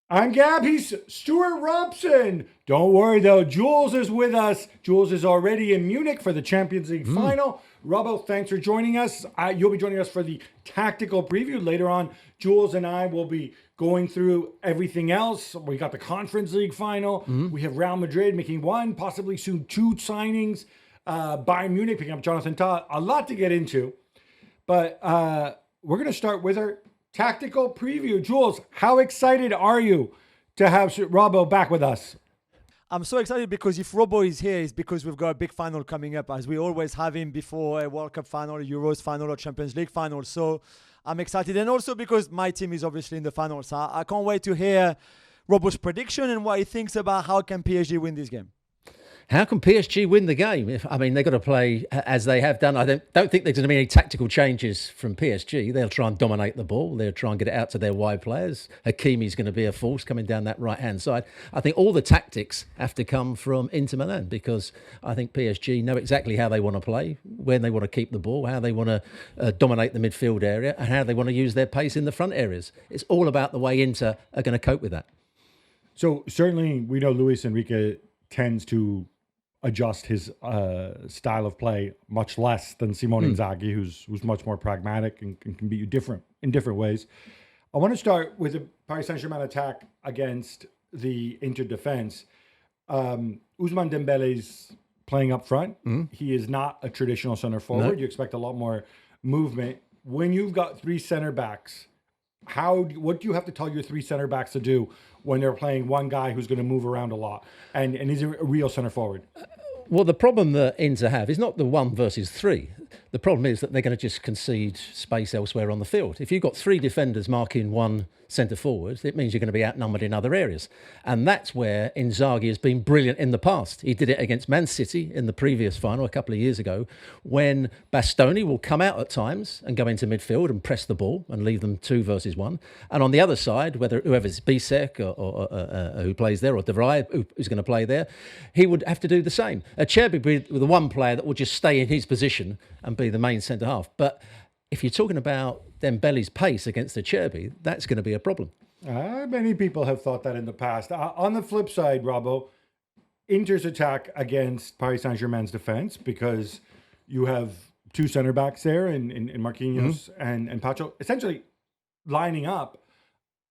I'm Gab. He's Stewart Robson. Don't worry though, Jules is with us. Jules is already in Munich for the Champions League final. Robbo, thanks for joining us. You'll be joining us for the tactical preview later on. Jules and I will be going through everything else. We got the Conference League final. We have Real Madrid making one, possibly soon two signings. Bayern Munich picking up Jonathan Tah. A lot to get into, but we're going to start with our tactical preview. Jules, how excited are you to have Robbo back with us? I'm so excited because if Robo is here, it's because we've got a big final coming up, as we always have him before a World Cup final, Euros final, or Champions League final. So I'm excited. And also because my team is obviously in the final. So I can't wait to hear Robo's prediction and what he thinks about how can PSG win this game. How can PSG win the game? They've got to play as they have done. I don't think there's going to be any tactical changes from PSG. They'll try and dominate the ball. They'll try and get it out to their wide players. Hakimi's going to be a force coming down that right-hand side. I think all the tactics have to come from Inter Milan because I think PSG know exactly how they want to play, when they want to keep the ball, how they want to dominate the midfield area, and how they want to use their pace in the front areas. It's all about the way Inter are going to cope with that. So certainly we know Luis Enrique tends to adjust his style of play much less than Simone Inzaghi, who's much more pragmatic and can beat you in different ways. I want to start with the Paris Saint-Germain attack against the Inter defense. Ousmane Dembele's playing up front. He is not a traditional center forward. No. You expect a lot more movement. When you've got three center backs, what do you have to tell your three center backs to do when they're playing one guy who's going to move around a lot and he's a real center forward? Well, the problem that Inter have is not the 1 versus 3. The problem is that they're going to just concede space elsewhere on the field. If you've got 3 defenders marking 1 centre forward, it means you're going to be outnumbered in other areas. And that's where Inzaghi has been brilliant in the past. He did it against Man City in the previous final a couple of years ago, when Bastoni will come out at times and go into midfield and press the ball and leave them 2 versus 1. And on the other side, whoever's Bisek or who plays there, or De Vrij who's going to play there, he would have to do the same. Acerbi would be the one player that will just stay in his position and be the main centre half. But if you're talking about Dembele's pace against Acerbi, that's going to be a problem. Many people have thought that in the past. On the flip side, Robbo, Inter's attack against Paris Saint-Germain's defense, because you have 2 center backs there in Marquinhos and Pacho, essentially lining up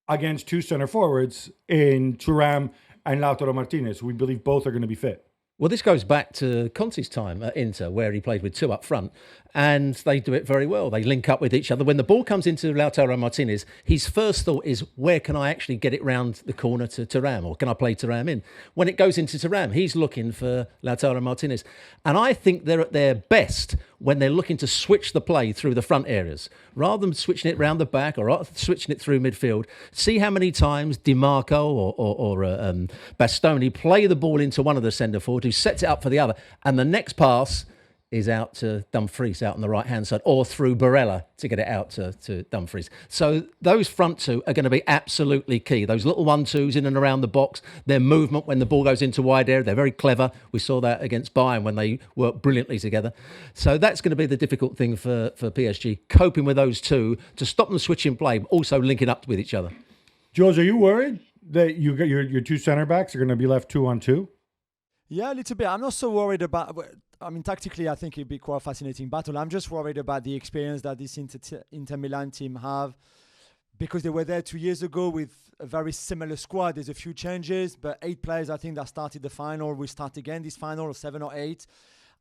against 2 center forwards in Thuram and Lautaro Martinez. We believe both are going to be fit. Well, this goes back to Conte's time at Inter, where he played with 2 up front, and they do it very well. They link up with each other. When the ball comes into Lautaro Martinez, his first thought is, where can I actually get it round the corner to Thuram, or can I play Thuram in? When it goes into Thuram, he's looking for Lautaro Martinez. And I think they're at their best when they're looking to switch the play through the front areas, rather than switching it round the back or switching it through midfield. See how many times Di Marco or Bastoni play the ball into one of the centre forwards, who sets it up for the other, and the next pass is out to Dumfries out on the right-hand side, or through Barella to get it out to Dumfries. So those front 2 are going to be absolutely key. Those little 1-2s in and around the box, their movement when the ball goes into wide area, they're very clever. We saw that against Bayern when they work brilliantly together. So that's going to be the difficult thing for PSG, coping with those 2 to stop them switching play, but also linking up with each other. Jules, are you worried that you got your 2 center backs are going to be left 2-on-2? Yeah, a little bit. I'm not so worried about... tactically, I think it'd be quite a fascinating battle. I'm just worried about the experience that this Inter Milan team have, because they were there 2 years ago with a very similar squad. There's a few changes, but 8 players, I think, that started the final will start again this final, or 7 or 8.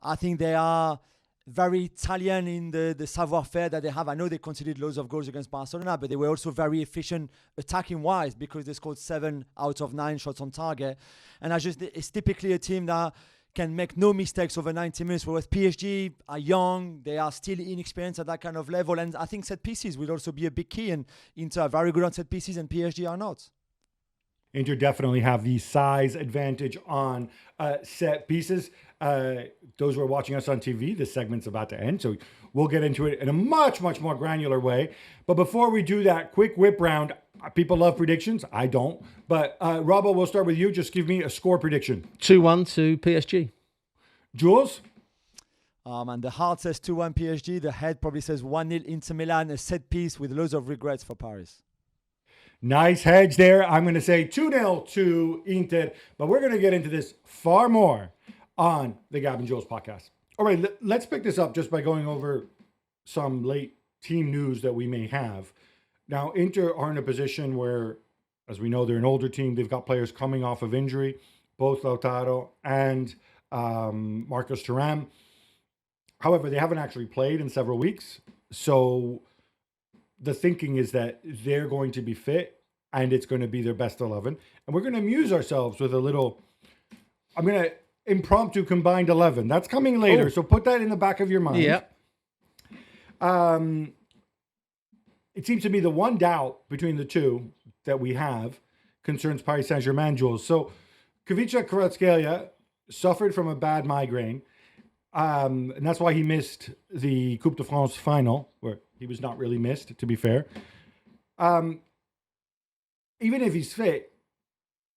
I think they are very Italian in the savoir-faire that they have. I know they conceded loads of goals against Barcelona, but they were also very efficient attacking-wise, because they scored 7 out of 9 shots on target. And it's typically a team that can make no mistakes over 90 minutes, whereas PSG are young, they are still inexperienced at that kind of level. And I think set pieces will also be a big key, and Inter are very good on set pieces and PSG are not. Inter definitely have the size advantage on set pieces. Those who are watching us on TV, this segment's about to end, so we'll get into it in a much, much more granular way. But before we do that, quick whip round. People love predictions. I don't. But Robbo, we'll start with you. Just give me a score prediction. 2-1 to PSG. Jules? And the heart says 2-1 PSG. The head probably says 1-0 Inter Milan, a set piece with loads of regrets for Paris. Nice hedge there. I'm going to say 2-0 to Inter, but we're going to get into this far more on the Gab and Jules podcast. All right, let's pick this up just by going over some late team news that we may have. Now, Inter are in a position where, as we know, they're an older team. They've got players coming off of injury, both Lautaro and Marcos Thuram. However, they haven't actually played in several weeks. So the thinking is that they're going to be fit and it's going to be their best 11. And we're going to amuse ourselves with a little, I'm going to impromptu combined 11. That's coming later. So put that in the back of your mind. Yeah. It seems to me the one doubt between the two that we have concerns Paris Saint-Germain, Jules. So Khvicha Kvaratskhelia suffered from a bad migraine. And that's why he missed the Coupe de France final, where he was not really missed, to be fair. Even if he's fit,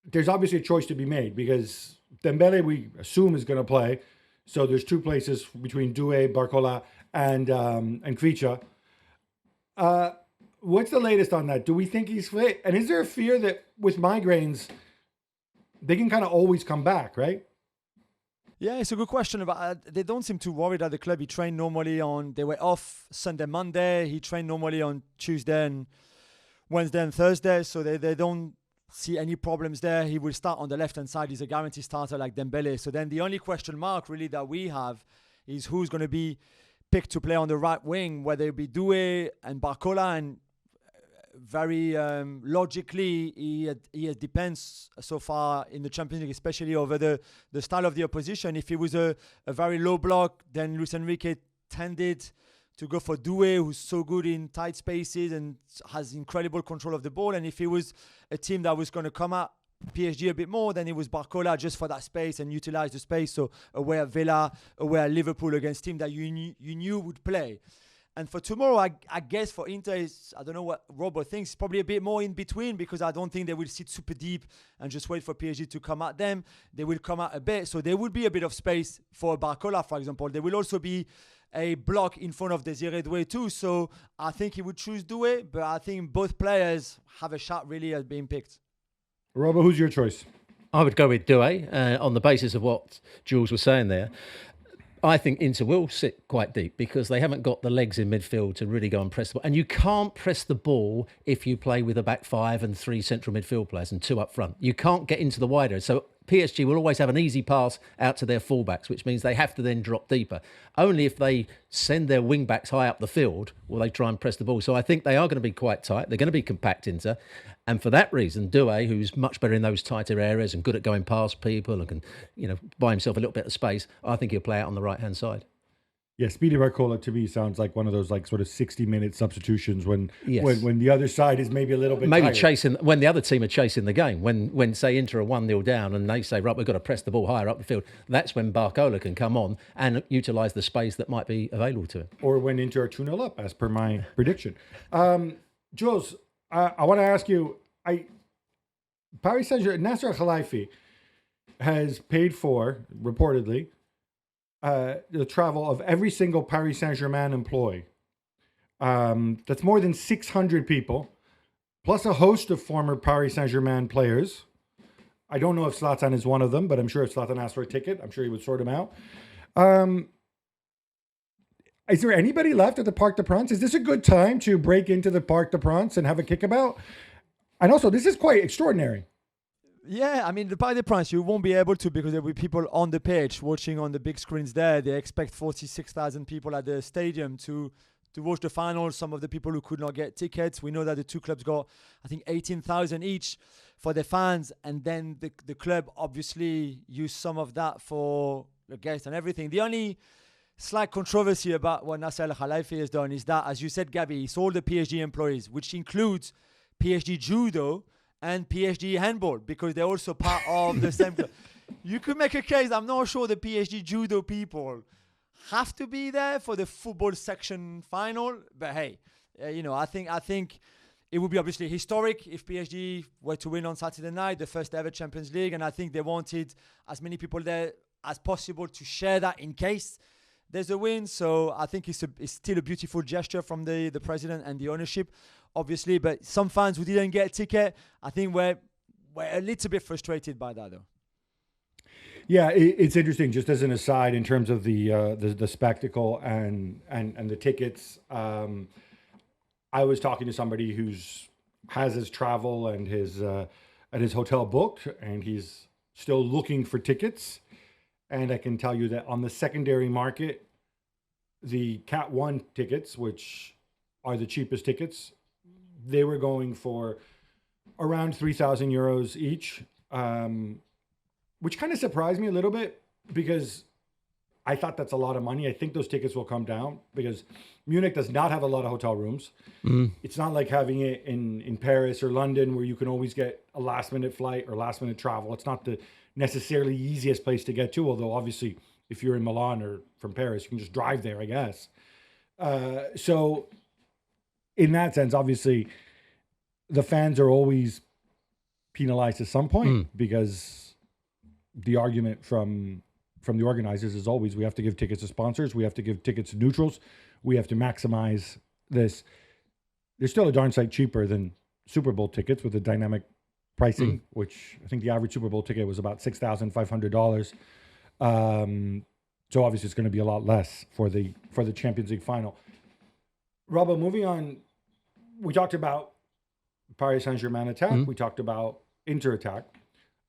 there's obviously a choice to be made because Dembele, we assume, is going to play. So there's two places between Doué, Barcola, and Khvicha. What's the latest on that? Do we think he's fit? And is there a fear that with migraines, they can kind of always come back, right? Yeah, it's a good question. But they don't seem too worried at the club. He trained normally they were off Sunday, Monday. He trained normally on Tuesday and Wednesday and Thursday. So they don't see any problems there. He will start on the left-hand side. He's a guaranteed starter like Dembele. So then the only question mark really that we have is who's going to be picked to play on the right wing, whether it be Doué and Barcola. And very logically, he depends so far in the Champions League, especially over the style of the opposition. If it was a very low block, then Luis Enrique tended to go for Doué, who's so good in tight spaces and has incredible control of the ball. And if it was a team that was going to come at PSG a bit more, then it was Barcola just for that space and utilize the space. So away at Villa, away at Liverpool against team that you knew would play. And for tomorrow, I guess for Inter, I don't know what Robo thinks, probably a bit more in between because I don't think they will sit super deep and just wait for PSG to come at them. They will come out a bit. So there will be a bit of space for Barcola, for example. There will also be a block in front of Desiré Doué too. So I think he would choose Doué, but I think both players have a shot really at being picked. Robo, who's your choice? I would go with Doué on the basis of what Jules was saying there. I think Inter will sit quite deep because they haven't got the legs in midfield to really go and press the ball. And you can't press the ball if you play with a back five and three central midfield players and two up front. You can't get into the wider. So PSG will always have an easy pass out to their fullbacks, which means they have to then drop deeper. Only if they send their wing backs high up the field will they try and press the ball. So I think they are going to be quite tight. They're going to be compact, Inter. And for that reason, Doué, who's much better in those tighter areas and good at going past people and can, buy himself a little bit of space, I think he'll play out on the right-hand side. Yeah, Speedy Barcola to me sounds like one of those sort of 60-minute substitutions when the other side is maybe a little bit tired. Chasing when the other team are chasing the game. When say Inter are 1-0 down and they say, right, we've got to press the ball higher up the field. That's when Barcola can come on and utilise the space that might be available to him. Or when Inter are 2-0 up, as per my prediction. Jules, I want to ask you, Paris Saint-Germain, Nasser Khalifi has paid for, reportedly, the travel of every single Paris Saint-Germain employee. That's more than 600 people, plus a host of former Paris Saint-Germain players. I don't know if Zlatan is one of them, but I'm sure if Zlatan asked for a ticket, I'm sure he would sort him out. Is there anybody left at the Parc des Princes? Is this a good time to break into the Parc des Princes and have a kickabout? And also, this is quite extraordinary. Yeah, I mean, the Parc des Princes, you won't be able to because there will be people on the pitch watching on the big screens there. They expect 46,000 people at the stadium to watch the final. Some of the people who could not get tickets. We know that the two clubs got, I think, 18,000 each for their fans. And then the club obviously used some of that for the guests and everything. The only slight controversy about what Nasser Al-Khelaifi has done is that, as you said, Gabby, it's all the PSG employees, which includes PSG Judo and PSG Handball, because they're also part of the same club. You could make a case, I'm not sure the PSG Judo people have to be there for the football section final, but hey, I think it would be obviously historic if PSG were to win on Saturday night, the first ever Champions League, and I think they wanted as many people there as possible to share that in case there's a win. So I think it's still a beautiful gesture from the president and the ownership obviously, but some fans who didn't get a ticket, I think we're a little bit frustrated by that, though. Yeah, it's interesting. Just as an aside, in terms of the spectacle and the tickets, I was talking to somebody has his travel and his hotel booked, and he's still looking for tickets. And I can tell you that on the secondary market, the Cat 1 tickets, which are the cheapest tickets, they were going for around 3,000 euros each, which kind of surprised me a little bit because I thought that's a lot of money. I think those tickets will come down because Munich does not have a lot of hotel rooms. It's not like having it in Paris or London where you can always get a last-minute flight or last-minute travel. It's not the necessarily easiest place to get to, although obviously if you're in Milan or from Paris, you can just drive there, I guess. So in that sense, obviously, the fans are always penalized at some point because the argument from the organizers is always we have to give tickets to sponsors, we have to give tickets to neutrals, we have to maximize this. They're still a darn sight cheaper than Super Bowl tickets with the dynamic pricing, which I think the average Super Bowl ticket was about $6,500. So obviously it's going to be a lot less for the Champions League final. Robbo, moving on, we talked about Paris Saint-Germain attack. We talked about Inter attack.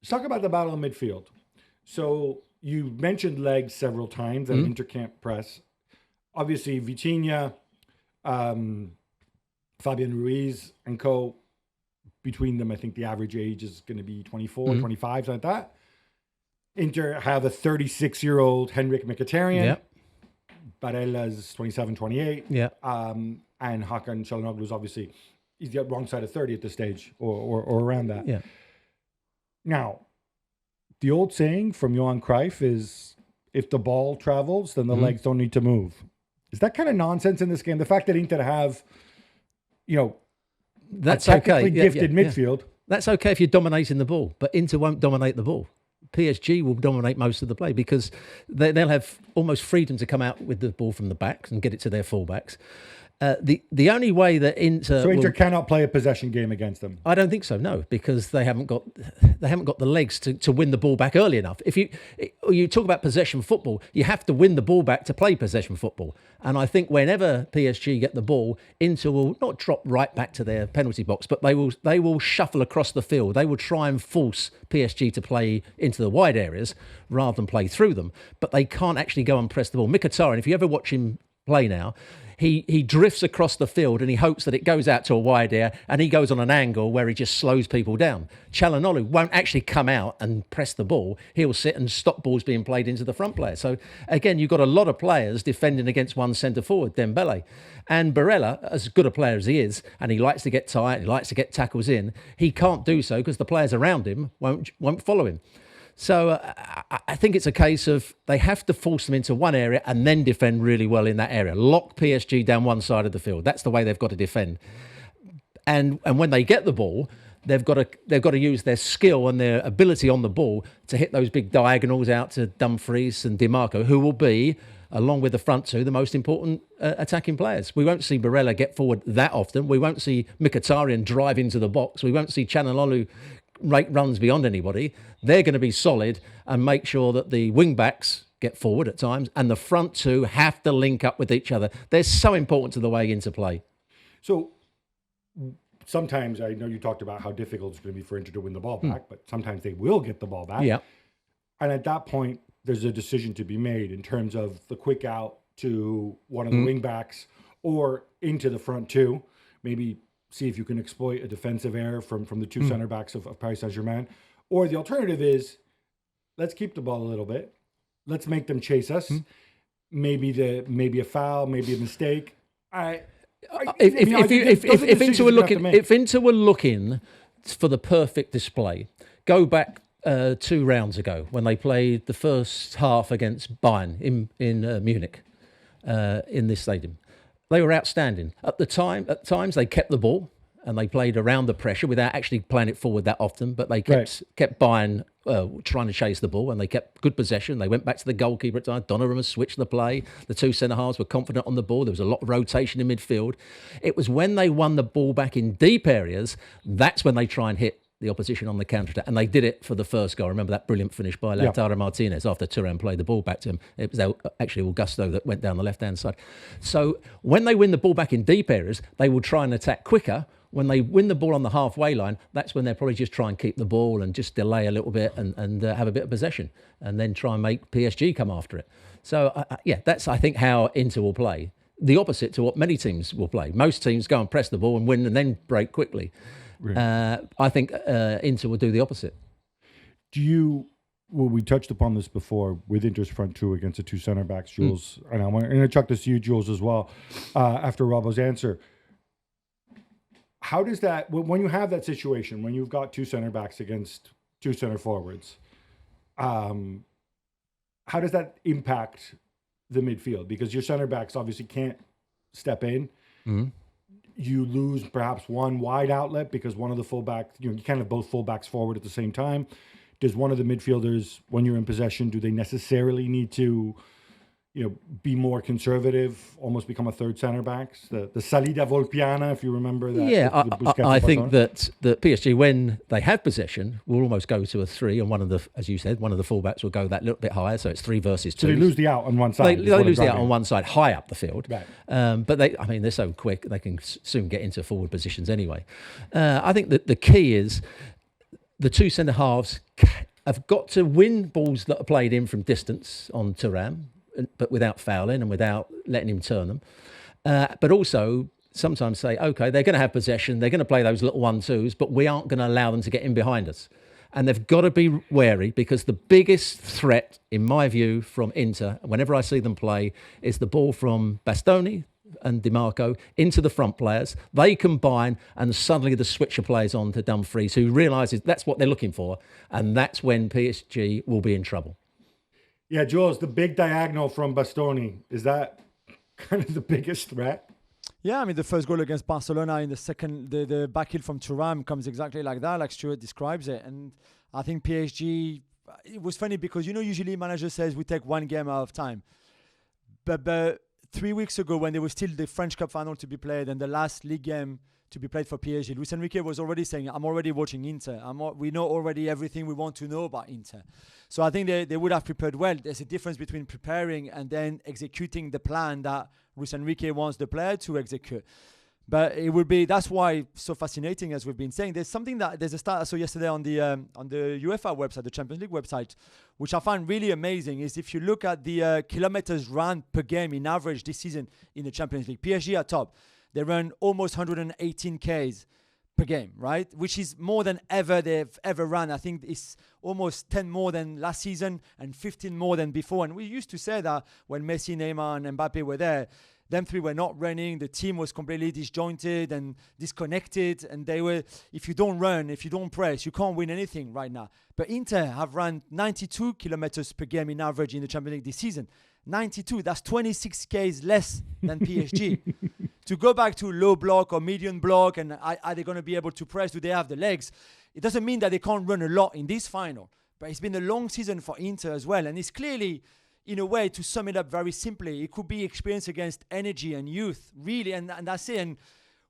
Let's talk about the battle in midfield. So you mentioned legs several times and Inter can't press. Obviously, Vitinha, Fabian Ruiz, and co. Between them, I think the average age is going to be 24, 25, something like that. Inter have a 36-year-old Henrik Mkhitaryan. Yep. Barella's 27, 28. Yeah. And Hakan Çalhanoğlu is obviously, he's the wrong side of 30 at this stage or around that. Yeah. Now, the old saying from Johan Cruyff is, if the ball travels, then the legs don't need to move. Is that kind of nonsense in this game? The fact that Inter have, that's a technically okay. gifted midfield. That's okay if you're dominating the ball, but Inter won't dominate the ball. PSG will dominate most of the play because they'll have almost freedom to come out with the ball from the back and get it to their fullbacks. The only way that Inter cannot play a possession game against them. I don't think so, no, because they haven't got the legs to win the ball back early enough. If you talk about possession football, you have to win the ball back to play possession football. And I think whenever PSG get the ball, Inter will not drop right back to their penalty box, but they will shuffle across the field. They will try and force PSG to play into the wide areas rather than play through them. But they can't actually go and press the ball. Mkhitaryan, if you ever watch him play now, he drifts across the field and he hopes that it goes out to a wide area and he goes on an angle where he just slows people down. Çalhanoğlu won't actually come out and press the ball. He'll sit and stop balls being played into the front player. So again, you've got a lot of players defending against one centre forward, Dembele. And Barella, as good a player as he is, and he likes to get tight, he likes to get tackles in, he can't do so because the players around him won't follow him. So I think it's a case of they have to force them into one area and then defend really well in that area. Lock PSG down one side of the field. That's the way they've got to defend. And when they get the ball, they've got to use their skill and their ability on the ball to hit those big diagonals out to Dumfries and Di Marco, who will be, along with the front two, the most important attacking players. We won't see Barella get forward that often. We won't see Mkhitaryan drive into the box. We won't see Çalhanoğlu rate runs beyond anybody. They're going to be solid and make sure that the wing backs get forward at times and the front two have to link up with each other. They're so important to the way Inter play. So sometimes, I know you talked about how difficult it's going to be for Inter to win the ball back, but sometimes they will get the ball back. Yeah. And at that point, there's a decision to be made in terms of the quick out to one of the wing backs or into the front two, maybe see if you can exploit a defensive error from the two center backs of Paris Saint-Germain. Or the alternative is, let's keep the ball a little bit. Let's make them chase us. Maybe a foul, maybe a mistake. If Inter were looking for the perfect display, go back 2 rounds ago when they played the first half against Bayern in Munich in this stadium. They were outstanding. At times, they kept the ball. and they played around the pressure without actually playing it forward that often, but they kept buying, trying to chase the ball, and they kept good possession. They went back to the goalkeeper at times. Donnarumma switched the play. The two centre-halves were confident on the ball. There was a lot of rotation in midfield. It was when they won the ball back in deep areas, that's when they try and hit the opposition on the counter-attack, and they did it for the first goal. Remember that brilliant finish by Lautaro Martinez after Thuram played the ball back to him. It was actually Augusto that went down the left-hand side. So when they win the ball back in deep areas, they will try and attack quicker. When they win the ball on the halfway line, that's when they'll probably just try and keep the ball and just delay a little bit and have a bit of possession, and then try and make PSG come after it. So, that's, I think, how Inter will play. The opposite to what many teams will play. Most teams go and press the ball and win and then break quickly. Right. I think Inter will do the opposite. We touched upon this before with Inter's front two against the two center backs, Jules, and I'm going to chuck this to you, Jules, as well, after Robbo's answer. How does that, when you have that situation, when you've got two center backs against two center forwards, how does that impact the midfield? Because your center backs obviously can't step in. Mm-hmm. You lose perhaps one wide outlet because one of the fullbacks, you can't have both fullbacks forward at the same time. Does one of the midfielders, when you're in possession, do they necessarily need to, be more conservative, almost become a third center backs? The salida volpiana, if you remember that. Yeah, I think that the PSG, when they have possession, will almost go to a three, and one of the, as you said, one of the fullbacks will go that little bit higher, so it's 3 versus 2. So they lose the out on one side. They lose the out on one side, high up the field. Right. But they're so quick, they can soon get into forward positions anyway. I think that the key is the two centre halves have got to win balls that are played in from distance on Thuram, but without fouling and without letting him turn them. But also sometimes say, okay, they're going to have possession, they're going to play those little 1-2s, but we aren't going to allow them to get in behind us. And they've got to be wary, because the biggest threat, in my view, from Inter, whenever I see them play, is the ball from Bastoni and Di Marco into the front players. They combine, and suddenly the switcher plays on to Dumfries, who realises that's what they're looking for, and that's when PSG will be in trouble. Yeah, Jules, the big diagonal from Bastoni, is that kind of the biggest threat? Yeah, I mean, the first goal against Barcelona in the second, the back heel from Thuram comes exactly like that, like Stewart describes it. And I think PSG, it was funny because, usually manager says we take one game out of time. But 3 weeks ago, when there was still the French Cup final to be played and the last league game to be played for PSG, Luis Enrique was already saying, I'm already watching Inter. We know already everything we want to know about Inter. So I think they would have prepared well. There's a difference between preparing and then executing the plan that Luis Enrique wants the player to execute. But that's why it's so fascinating, as we've been saying. There's a stat I saw yesterday on the UEFA website, the Champions League website, which I find really amazing, is if you look at the kilometers run per game in average this season in the Champions League, PSG are top. They run almost 118 Ks per game, right? Which is more than they've ever run. I think it's almost 10 more than last season and 15 more than before. And we used to say that when Messi, Neymar and Mbappe were there, them three were not running. The team was completely disjointed and disconnected. And they were, if you don't run, if you don't press, you can't win anything right now. But Inter have run 92 kilometers per game in average in the Champions League this season. 92, that's 26 Ks less than PSG. To go back to low block or medium block, and are they going to be able to press? Do they have the legs? It doesn't mean that they can't run a lot in this final. But it's been a long season for Inter as well. And it's clearly, in a way, to sum it up very simply, it could be experience against energy and youth, really. And that's it. And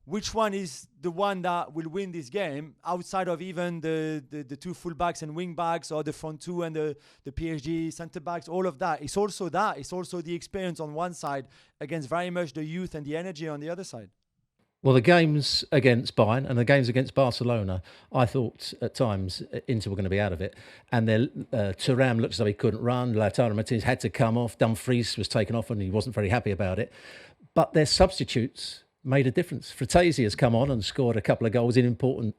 which one is the one that will win this game outside of even the two fullbacks and wing backs, or the front two and the PSG centre backs, all of that. It's also the experience on one side against very much the youth and the energy on the other side. Well, the games against Bayern and the games against Barcelona, I thought at times Inter were going to be out of it. And Thuram looked as though he couldn't run. Lautaro Martinez had to come off. Dumfries was taken off and he wasn't very happy about it. But their substitutes made a difference. Fratesi has come on and scored a couple of goals in important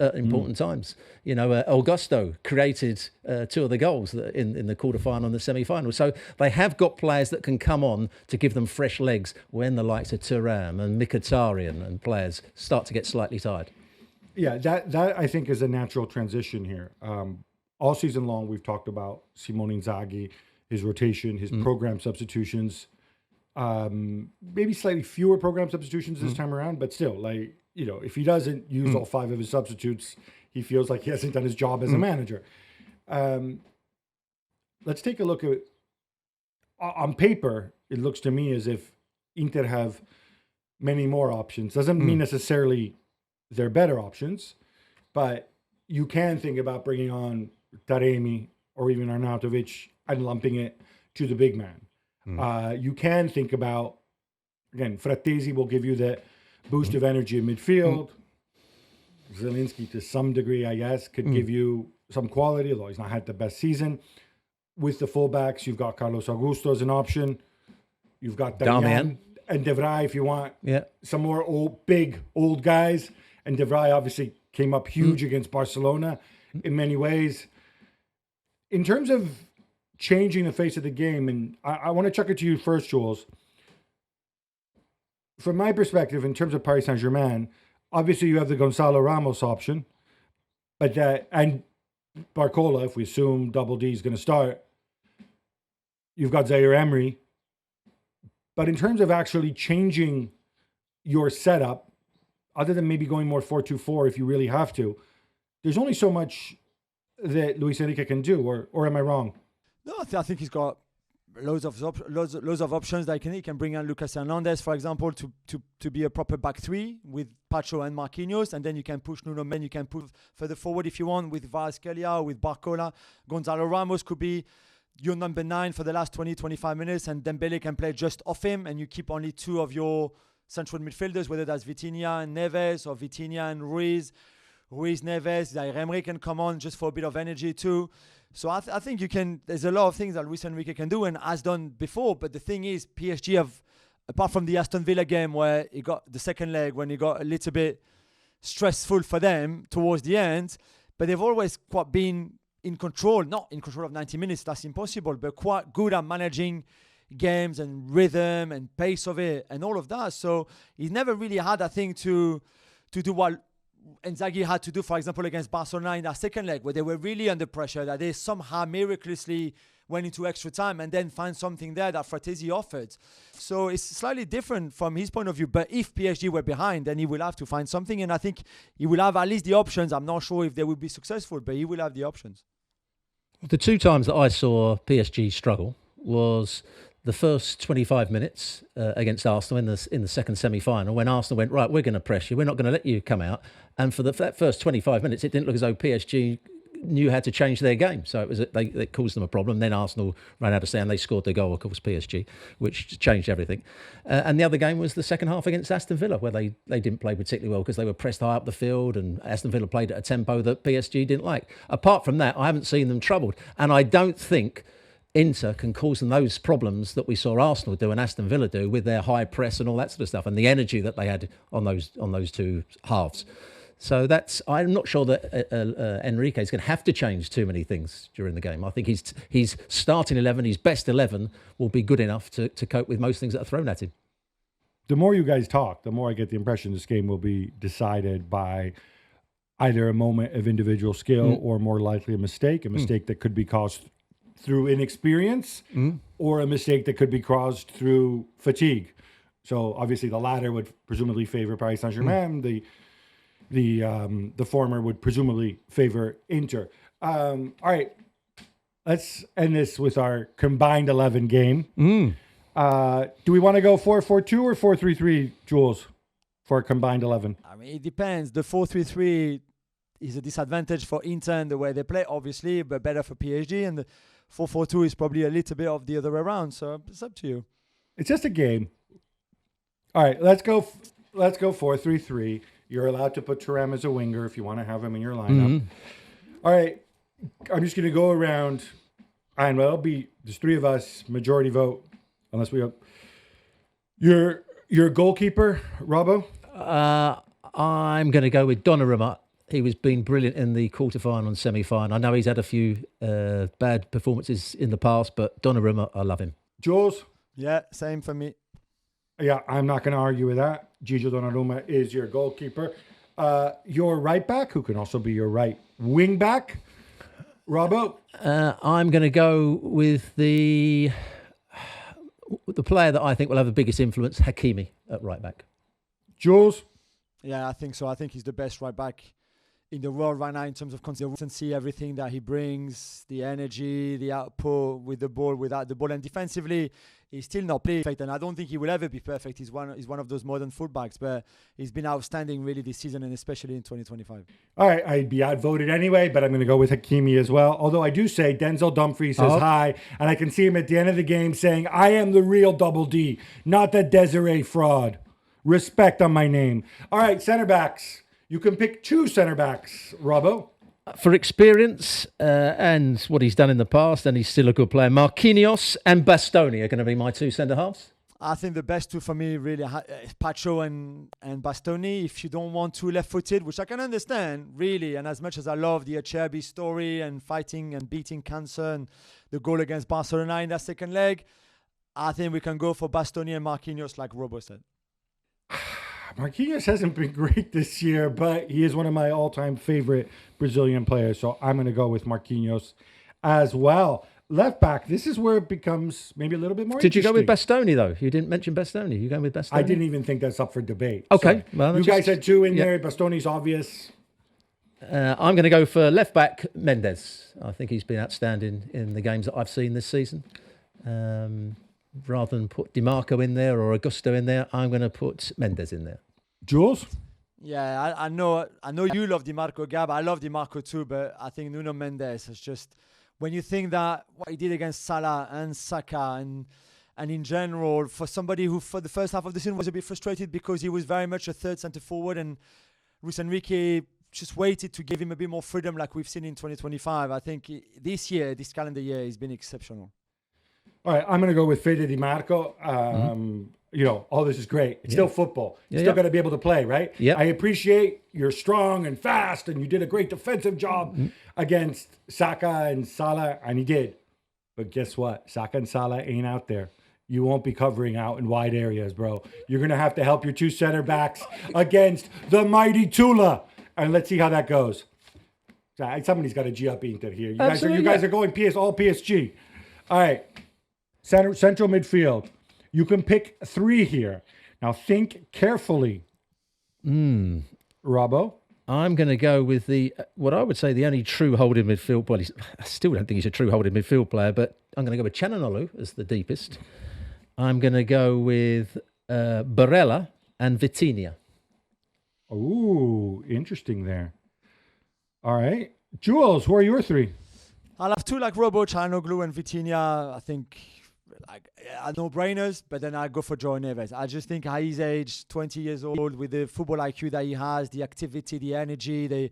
times. Augusto created 2 of the goals in the quarterfinal and the semi-final. So they have got players that can come on to give them fresh legs when the likes of Thuram and Mkhitaryan and players start to get slightly tired. Yeah, that I think is a natural transition here. All season long, we've talked about Simone Inzaghi, his rotation, his program substitutions. Maybe slightly fewer program substitutions this time around, but still, if he doesn't use all 5 of his substitutes, he feels like he hasn't done his job as a manager. Let's take a look at, on paper, it looks to me as if Inter have many more options. Doesn't mean necessarily they're better options, but you can think about bringing on Taremi or even Arnautovic and lumping it to the big man. You can think about, again, Frattesi will give you the boost of energy in midfield. Zielinski, to some degree, I guess, could give you some quality, although he's not had the best season. With the fullbacks, you've got Carlos Augusto as an option. You've got Damian and De Vrij if you want some more big old guys. And De Vrij obviously came up huge against Barcelona in many ways. In terms of changing the face of the game, and I want to chuck it to you first, Jules. From my perspective, in terms of Paris Saint-Germain, obviously you have the Gonzalo Ramos option, but and Barcola, if we assume Double D is going to start, you've got Zaire Emery. But in terms of actually changing your setup, other than maybe going more 4-2-4 if you really have to, there's only so much that Luis Enrique can do, or am I wrong? No, I think he's got loads of options that he can bring in Lucas Hernandez, for example, to be a proper back three with Pacho and Marquinhos, and then you can push Nuno Men, you can push further forward if you want with Kvaratskhelia or with Barcola. Gonzalo Ramos could be your number 9 for the last 20-25 minutes, and Dembele can play just off him, and you keep only 2 of your central midfielders, whether that's Vitinha and Neves or Vitinha and Ruiz Neves. Zaire Emery can come on just for a bit of energy too. So I think you can. There's a lot of things that Luis Enrique can do and has done before. But the thing is, PSG have, apart from the Aston Villa game where he got the second leg when he got a little bit stressful for them towards the end, but they've always quite been in control. Not in control of 90 minutes, that's impossible, but quite good at managing games and rhythm and pace of it and all of that. So he's never really had that thing to do what Inzaghi had to do, for example, against Barcelona in that second leg, where they were really under pressure, that they somehow miraculously went into extra time and then find something there that Frattesi offered. So it's slightly different from his point of view. But if PSG were behind, then he will have to find something. And I think he will have at least the options. I'm not sure if they will be successful, but he will have the options. The 2 times that I saw PSG struggle was the first 25 minutes against Arsenal in the second semi-final, when Arsenal went, right, we're going to press you, we're not going to let you come out. And for that first 25 minutes, it didn't look as though PSG knew how to change their game. So it caused them a problem. Then Arsenal ran out of steam. They scored the goal, of course, PSG, which changed everything. And the other game was the second half against Aston Villa, where they didn't play particularly well because they were pressed high up the field, and Aston Villa played at a tempo that PSG didn't like. Apart from that, I haven't seen them troubled. And I don't think Inter can cause them those problems that we saw Arsenal do and Aston Villa do with their high press and all that sort of stuff, and the energy that they had on those 2 halves. So I'm not sure that Enrique is going to have to change too many things during the game. I think his starting 11, his best 11, will be good enough to cope with most things that are thrown at him. The more you guys talk, the more I get the impression this game will be decided by either a moment of individual skill or more likely a mistake that could be caused through inexperience or a mistake that could be caused through fatigue. So obviously the latter would presumably favor Paris Saint-Germain. The former would presumably favor Inter. All right, let's end this with our combined 11 game. Do we want to go 4-4-2 or 4-3-3, Jules, for a combined 11? I mean, it depends. The 4-3-3 is a disadvantage for Inter and the way they play, obviously, but better for PSG. And the 4-4-2 is probably a little bit of the other way around. So it's up to you. It's just a game. All right, let's go 4-3-3. You're allowed to put Thuram as a winger if you want to have him in your lineup. All right, I'm just going to go around, and there's 3 of us, majority vote, unless we have your goalkeeper, Robbo. I'm going to go with Donnarumma. He was been brilliant in the quarterfinal and semi-final. I know he's had a few bad performances in the past, but Donnarumma, I love him. Jules? Yeah, same for me. Yeah, I'm not going to argue with that. Gigio Donnarumma is your goalkeeper. Your right back, who can also be your right wing back, Robbo? I'm going to go with the player that I think will have the biggest influence, Hakimi, at right back. Jules? Yeah, I think so. I think he's the best right back in the world right now in terms of consistency, everything that he brings, the energy, the output with the ball, without the ball, and defensively, he's still not perfect. And I don't think he will ever be perfect. He's one of those modern fullbacks, but he's been outstanding really this season and especially in 2025. All right, I'd be outvoted anyway, but I'm going to go with Hakimi as well. Although I do say Denzel Dumfries says hi, and I can see him at the end of the game saying, "I am the real Double D, not the Desiree fraud. Respect on my name." All right, center backs. You can pick 2 center backs, Robbo. For experience and what he's done in the past, and he's still a good player, Marquinhos and Bastoni are going to be my 2 centre halves. I think the best 2 for me really Pacho and Bastoni. If you don't want 2 left-footed, which I can understand really, and as much as I love the Acerbi story and fighting and beating cancer and the goal against Barcelona in that second leg, I think we can go for Bastoni and Marquinhos like Robo said. Marquinhos hasn't been great this year, but he is one of my all-time favorite Brazilian players, so I'm going to go with Marquinhos as well. Left back, this is where it becomes maybe a little bit more Did you go with interesting. Bastoni, though? You didn't mention Bastoni. You going with Bastoni? I didn't even think that's up for debate. Okay. So Well, you guys had 2 in yeah. there. Bastoni's obvious. I'm going to go for left back Mendes. I think he's been outstanding in the games that I've seen this season. Rather than put DiMarco in there or Augusto in there, I'm going to put Mendes in there. Jules? Yeah, I know you love DiMarco, Gab. I love DiMarco too, but I think Nuno Mendes is just, when you think that what he did against Salah and Saka and in general, for somebody who for the first half of the season was a bit frustrated because he was very much a third centre forward, and Luis Enrique just waited to give him a bit more freedom like we've seen in 2025. I think this calendar year, he's been exceptional. All right, I'm going to go with Fede Di Marco. You know, all this is great. It's still football. You still got to be able to play, right? Yeah. I appreciate you're strong and fast, and you did a great defensive job against Saka and Salah, and he did. But guess what? Saka and Salah ain't out there. You won't be covering out in wide areas, bro. You're going to have to help your 2 center backs against the mighty Tula. And let's see how that goes. Somebody's got to G up Inter here. You guys are going all PSG. All right. Central midfield. You can pick 3 here. Now think carefully. Robbo? I'm going to go with what I would say the only true holding midfield. Well, I still don't think he's a true holding midfield player, but I'm going to go with Çalhanoğlu as the deepest. I'm going to go with Barella and Vitinha. Ooh, interesting there. All right. Jules, who are your 3? I'll have 2 like Robo, Çalhanoğlu and Vitinha. I think no-brainers, but then I go for João Neves. I just think at his age, 20 years old, with the football IQ that he has, the activity, the energy,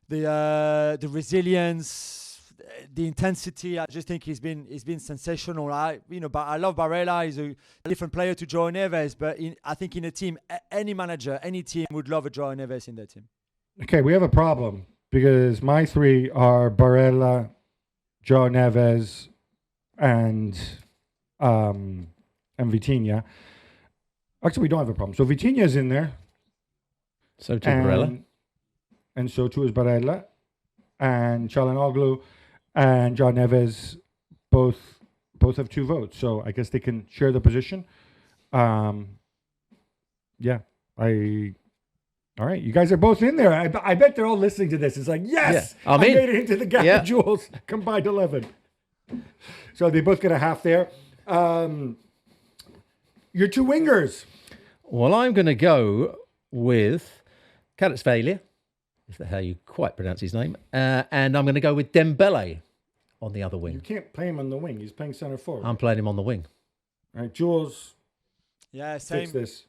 the resilience, the intensity. I just think he's been sensational. But I love Barella. He's a different player to João Neves, but I think in a team, any manager, any team would love a João Neves in their team. Okay, we have a problem because my 3 are Barella, João Neves, and Vitinha. Actually, we don't have a problem. So Vitinha is in there. So too Barella. And so too is Barella. And Çalhanoğlu and João Neves both have 2 votes. So I guess they can share the position. All right, you guys are both in there. I bet they're all listening to this. It's like, yes, I made it into the Gap and Jules combined 11. So they both get a half there. Your 2 wingers. Well, I'm going to go with Kvaratskhelia, if that's how you quite pronounce his name, and I'm going to go with Dembele on the other wing. You can't play him on the wing. He's playing center forward. I'm playing him on the wing. All right, Jules. Yeah, same. Fix this.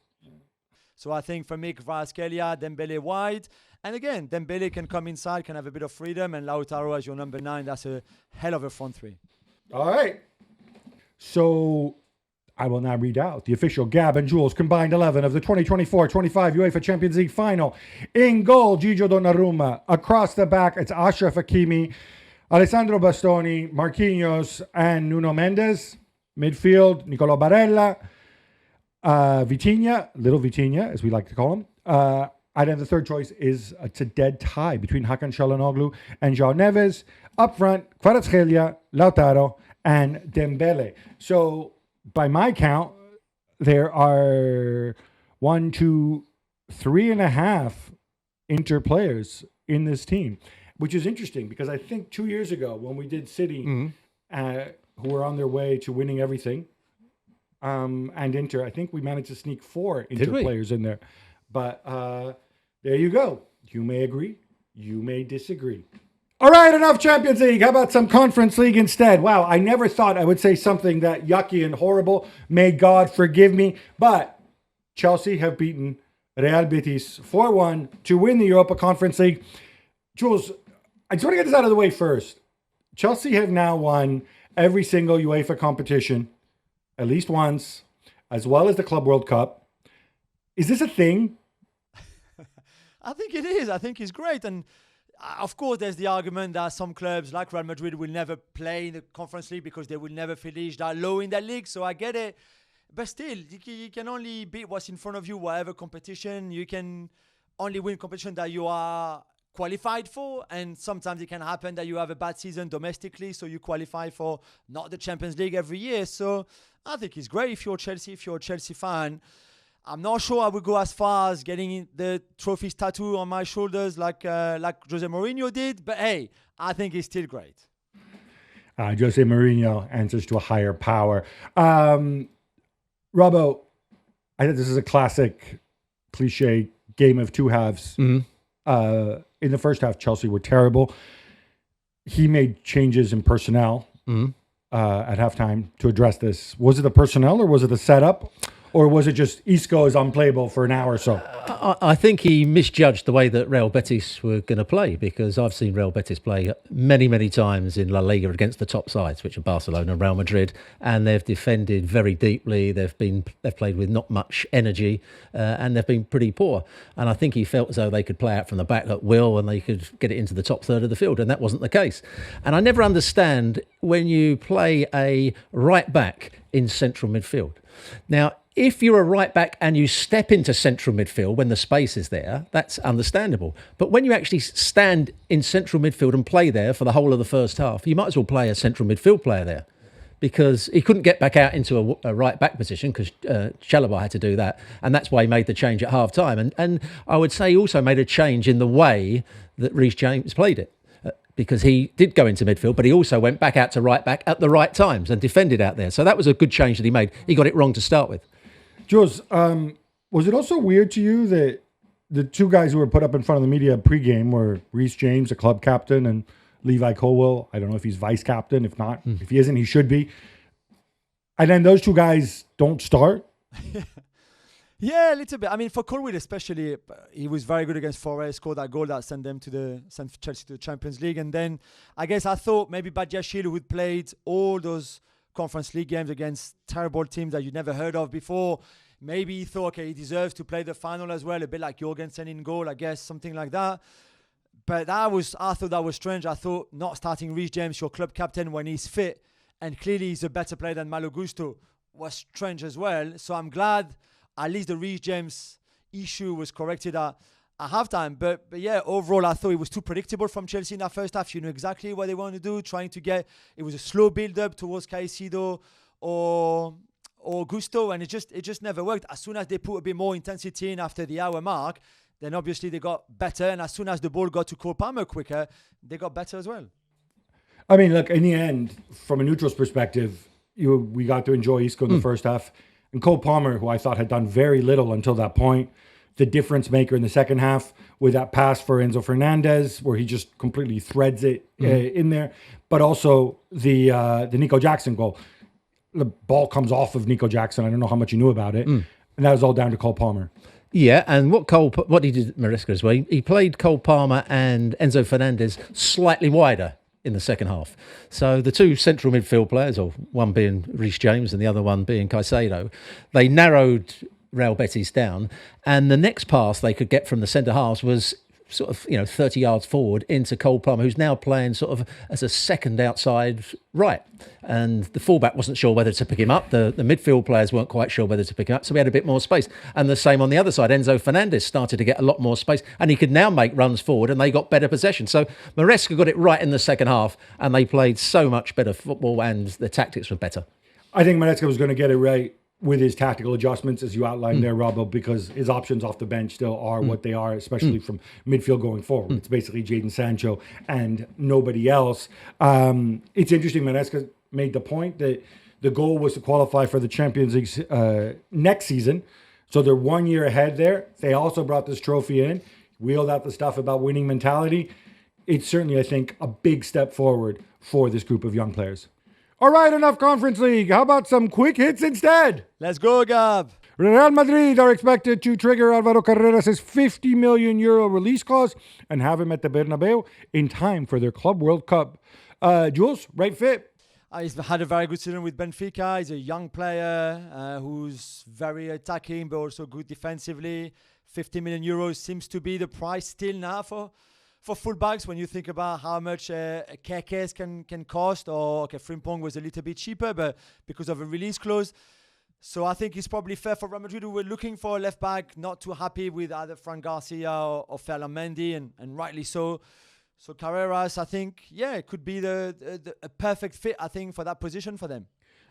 So I think for me, Kvaratskhelia, Dembele wide. And again, Dembele can come inside, can have a bit of freedom, and Lautaro as your number 9. That's a hell of a front 3. All right. So I will now read out the official Gab and Jules combined 11 of the 2024-25 UEFA Champions League final. In goal, Gigio Donnarumma. Across the back, it's Achraf Hakimi, Alessandro Bastoni, Marquinhos, and Nuno Mendes. Midfield, Nicolo Barella, Vitinha, little Vitinha, as we like to call him. And then the third choice is it's a dead tie between Hakan Çalhanoğlu and João Neves. Up front, Kvaratskhelia, Lautaro, and Dembele. So by my count, there are 1, 2, 3.5 Inter players in this team, which is interesting because I think 2 years ago when we did City, who were on their way to winning everything, and Inter, I think we managed to sneak 4 Inter players in there. But there you go. You may agree. You may disagree. All right, enough Champions League. How about some Conference League instead? Wow, I never thought I would say something that yucky and horrible. May God forgive me. But Chelsea have beaten Real Betis 4-1 to win the Europa Conference League. Jules, I just want to get this out of the way first. Chelsea have now won every single UEFA competition at least once, as well as the Club World Cup. Is this a thing? I think it is. I think it's great. And of course, there's the argument that some clubs like Real Madrid will never play in the Conference League because they will never finish that low in that league. So I get it. But still, you can only beat what's in front of you, whatever competition. You can only win competition that you are qualified for. And sometimes it can happen that you have a bad season domestically, so you qualify for not the Champions League every year. So I think it's great if you're Chelsea, if you're a Chelsea fan. I'm not sure I would go as far as getting the trophies tattoo on my shoulders like Jose Mourinho did. But hey, I think it's still great. Jose Mourinho answers to a higher power. Robbo, I think this is a classic cliche game of two halves. In the first half, Chelsea were terrible. He made changes in personnel at halftime to address this. Was it the personnel or was it the setup? Or was it just Isco is unplayable for an hour or so? I think he misjudged the way that Real Betis were going to play, because I've seen Real Betis play many, many times in La Liga against the top sides, which are Barcelona and Real Madrid, and they've defended very deeply. They've played with not much energy, and they've been pretty poor. And I think he felt as though they could play out from the back at will and they could get it into the top third of the field, and that wasn't the case. And I never understand when you play a right back in central midfield. Now, if you're a right back and you step into central midfield when the space is there, that's understandable. But when you actually stand in central midfield and play there for the whole of the first half, you might as well play a central midfield player there, because he couldn't get back out into a right back position because Chalobah had to do that. And that's why he made the change at half time. And I would say he also made a change in the way that Reece James played it. Because he did go into midfield, but he also went back out to right back at the right times and defended out there. So that was a good change that he made. He got it wrong to start with. Jules, was it also weird to you that the two guys who were put up in front of the media pregame were Reece James, the club captain, and Levi Colwill? I don't know if he's vice captain. If not, if he isn't, he should be. And then those two guys don't start? Yeah, a little bit. I mean, for Colwill especially, he was very good against Forest, scored that goal that sent Chelsea to the Champions League. And then I guess I thought maybe Badiashile, who'd played all those Conference League games against terrible teams that you'd never heard of before, maybe he thought, okay, he deserves to play the final as well, a bit like Jorgensen in goal, I guess, something like that. But I thought that was strange. I thought not starting Reece James, your club captain, when he's fit, and clearly he's a better player than Malo Gusto, was strange as well. So I'm glad at least the Reece James issue was corrected at halftime. But yeah, overall, I thought it was too predictable from Chelsea in that first half. You knew exactly what they wanted to do, trying to get... It was a slow build-up towards Caicedo or Gusto, and it just never worked. As soon as they put a bit more intensity in after the hour mark, then obviously they got better. And as soon as the ball got to Cole Palmer quicker, they got better as well. I mean, look, in the end, from a neutral's perspective, we got to enjoy Isco in the first half. And Cole Palmer, who I thought had done very little until that point, the difference maker in the second half with that pass for Enzo Fernandez, where he just completely threads it in there. But also the Nico Jackson goal. The ball comes off of Nico Jackson. I don't know how much you knew about it. And that was all down to Cole Palmer. Yeah, and what he did at Maresca as well, he played Cole Palmer and Enzo Fernandez slightly wider in the second half. So the two central midfield players, or one being Reece James and the other one being Caicedo, they narrowed Real Betis down, and the next pass they could get from the centre halves was sort of 30 yards forward into Cole Palmer, who's now playing sort of as a second outside right, and the fullback wasn't sure whether to pick him up. The midfield players weren't quite sure whether to pick him up, so we had a bit more space. And the same on the other side. Enzo Fernandez started to get a lot more space, and he could now make runs forward, and they got better possession. So Maresca got it right in the second half, and they played so much better football, and the tactics were better. I think Maresca was going to get it right with his tactical adjustments, as you outlined there, Robbo, because his options off the bench still are what they are, especially from midfield going forward. It's basically Jadon Sancho and nobody else. It's interesting, Manesca made the point that the goal was to qualify for the Champions League next season. So they're 1 year ahead there. They also brought this trophy in, wheeled out the stuff about winning mentality. It's certainly, I think, a big step forward for this group of young players. All right, enough Conference League. How about some quick hits instead? Let's go, Gab. Real Madrid are expected to trigger Alvaro Carreras' 50 million euro release clause and have him at the Bernabeu in time for their Club World Cup. Jules, right fit? He's had a very good season with Benfica. He's a young player who's very attacking, but also good defensively. 50 million euros seems to be the price still now for fullbacks when you think about how much Kekes can cost, or Frimpong was a little bit cheaper, but because of a release clause. So I think it's probably fair for Real Madrid, who were looking for a left back, not too happy with either Fran Garcia or Ferland Mendy, and rightly so. So Carreras, I think, it could be a perfect fit, I think, for that position for them.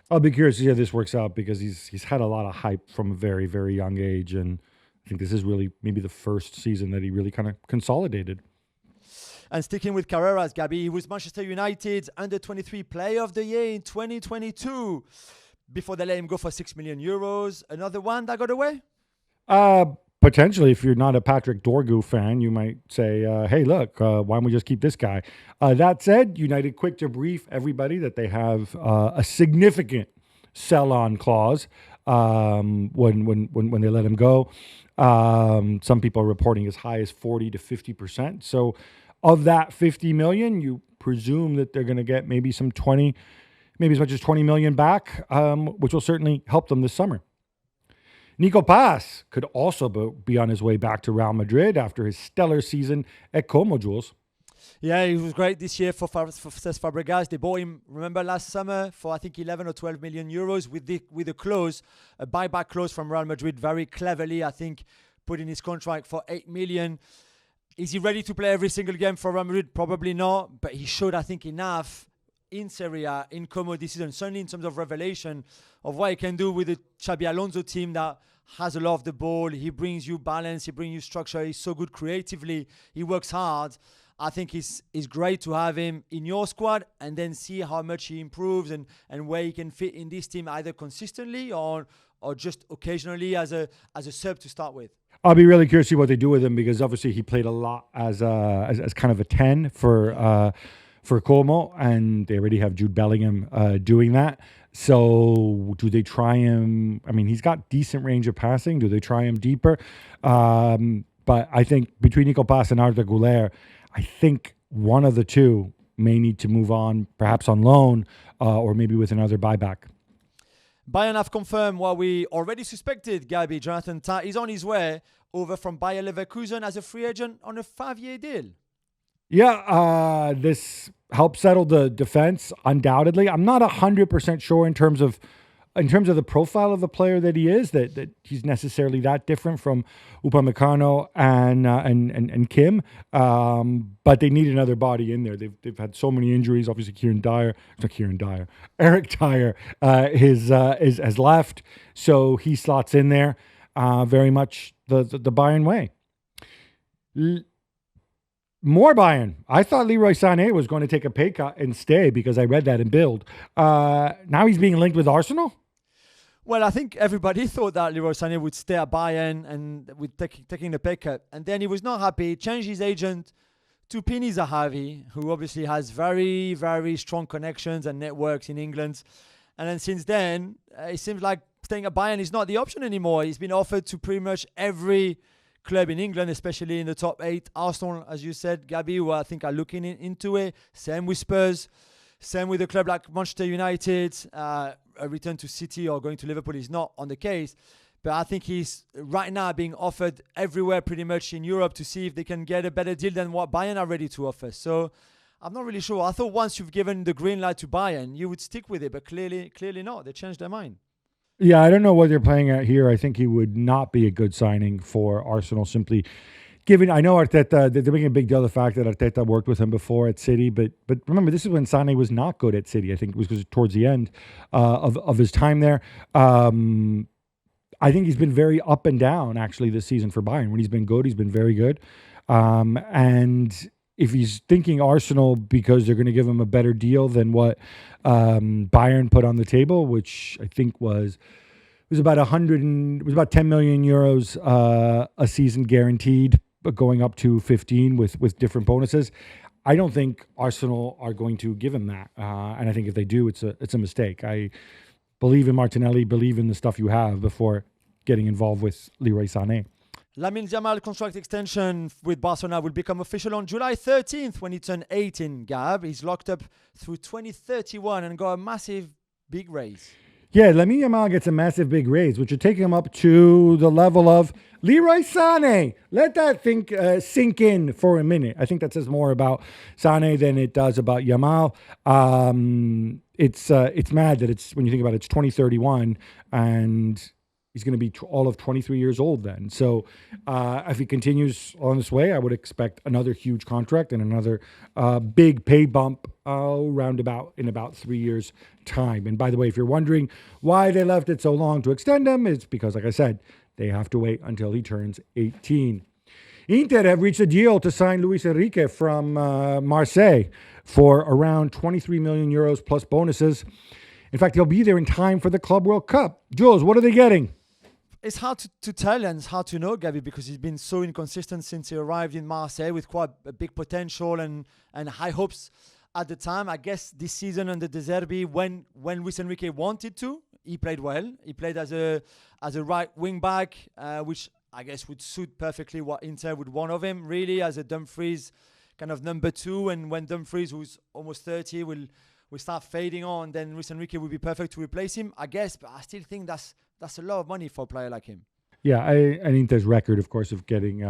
I'll be curious to see how this works out, because he's had a lot of hype from a very, very young age, and I think this is really maybe the first season that he really kind of consolidated. And sticking with Carreras, Gabi, he was Manchester United's under-23 Player of the Year in 2022 before they let him go for 6 million euros. Another one that got away? Potentially, if you're not a Patrick Dorgu fan, you might say, hey, look, why don't we just keep this guy? That said, United quick to brief everybody that they have a significant sell-on clause when they let him go. Some people are reporting as high as 40 to 50%. So of that 50 million, you presume that they're going to get maybe some 20, maybe as much as 20 million back, which will certainly help them this summer. Nico Paz could also be on his way back to Real Madrid after his stellar season at Como, Jules. Yeah, he was great this year for Cesc Fabregas. They bought him, remember, last summer for, I think, 11 or 12 million euros with a clause, a buyback clause from Real Madrid, very cleverly, I think, put in his contract for 8 million. Is he ready to play every single game for Real Madrid? Probably not, but he showed, I think, enough in Serie A, in Como this season, certainly in terms of revelation of what he can do with the Xabi Alonso team that has a lot of the ball. He brings you balance, he brings you structure. He's so good creatively. He works hard. I think it's great to have him in your squad and then see how much he improves and where he can fit in this team, either consistently or just occasionally as a sub to start with. I'll be really curious to see what they do with him, because obviously he played a lot as kind of a 10 for Como, and they already have Jude Bellingham doing that. So do they try him? I mean, he's got decent range of passing. Do they try him deeper? But I think between Nico Paz and Arda Güler, I think one of the two may need to move on, perhaps on loan, or maybe with another buyback. Bayern have confirmed what we already suspected, Gabi. Jonathan Tah is on his way over from Bayer Leverkusen as a free agent on a 5-year deal. Yeah, this helps settle the defense, undoubtedly. I'm not 100% sure in terms of the profile of the player that he is, that he's necessarily that different from Upamecano and Kim. But they need another body in there. They've had so many injuries. Obviously, Eric Dyer has left, so he slots in there very much the Bayern way. More Bayern. I thought Leroy Sané was going to take a pay cut and stay, because I read that in Bild. Now he's being linked with Arsenal? Well, I think everybody thought that Leroy Sané would stay at Bayern and with taking the pay cut. And then he was not happy. He changed his agent to Pini Zahavi, who obviously has very, very strong connections and networks in England. And then since then, it seems like staying at Bayern is not the option anymore. He's been offered to pretty much every club in England, especially in the top 8. Arsenal, as you said, Gabi, who I think are looking into it. Same with Spurs. Same with a club like Manchester United. A return to City or going to Liverpool is not on the case. But I think he's right now being offered everywhere pretty much in Europe to see if they can get a better deal than what Bayern are ready to offer. So I'm not really sure. I thought once you've given the green light to Bayern, you would stick with it. But clearly not. They changed their mind. Yeah, I don't know what they're playing at here. I think he would not be a good signing for Arsenal, simply given. I know Arteta. They're making a big deal of the fact that Arteta worked with him before at City, but remember, this is when Sané was not good at City. I think it was because towards the end of his time there. I think he's been very up and down actually this season for Bayern. When he's been good, he's been very good. And if he's thinking Arsenal because they're going to give him a better deal than what Bayern put on the table, which I think was about 10 million euros a season guaranteed, but going up to 15 with different bonuses. I don't think Arsenal are going to give him that, and I think if they do, it's a mistake. I believe in Martinelli, believe in the stuff you have before getting involved with Leroy Sané. Lamine Yamal contract extension with Barcelona will become official on July 13th when he turned 18, Gab. He's locked up through 2031 and got a massive big raise. Yeah, Lamine Yamal gets a massive big raise, which would take him up to the level of Leroy Sané. Let that sink in for a minute. I think that says more about Sané than it does about Yamal. It's mad that it's, when you think about it, it's 2031 and he's going to be all of 23 years old then. So if he continues on this way, I would expect another huge contract and another big pay bump in about 3 years' time. And by the way, if you're wondering why they left it so long to extend him, it's because, like I said, they have to wait until he turns 18. Inter have reached a deal to sign Luis Enrique from Marseille for around 23 million euros plus bonuses. In fact, he'll be there in time for the Club World Cup. Jules, what are they getting? It's hard to tell and it's hard to know, Gabby, because he's been so inconsistent since he arrived in Marseille with quite a big potential and high hopes at the time. I guess this season under De Zerbi, when Luis Enrique wanted to, he played well. He played as a right wing back, which I guess would suit perfectly what Inter would want of him, really, as a Dumfries kind of number 2. And when Dumfries, who's almost 30, will start fading on, then Luis Enrique would be perfect to replace him, I guess. But I still think that's a lot of money for a player like him. Yeah, and Inter's record, of course, of getting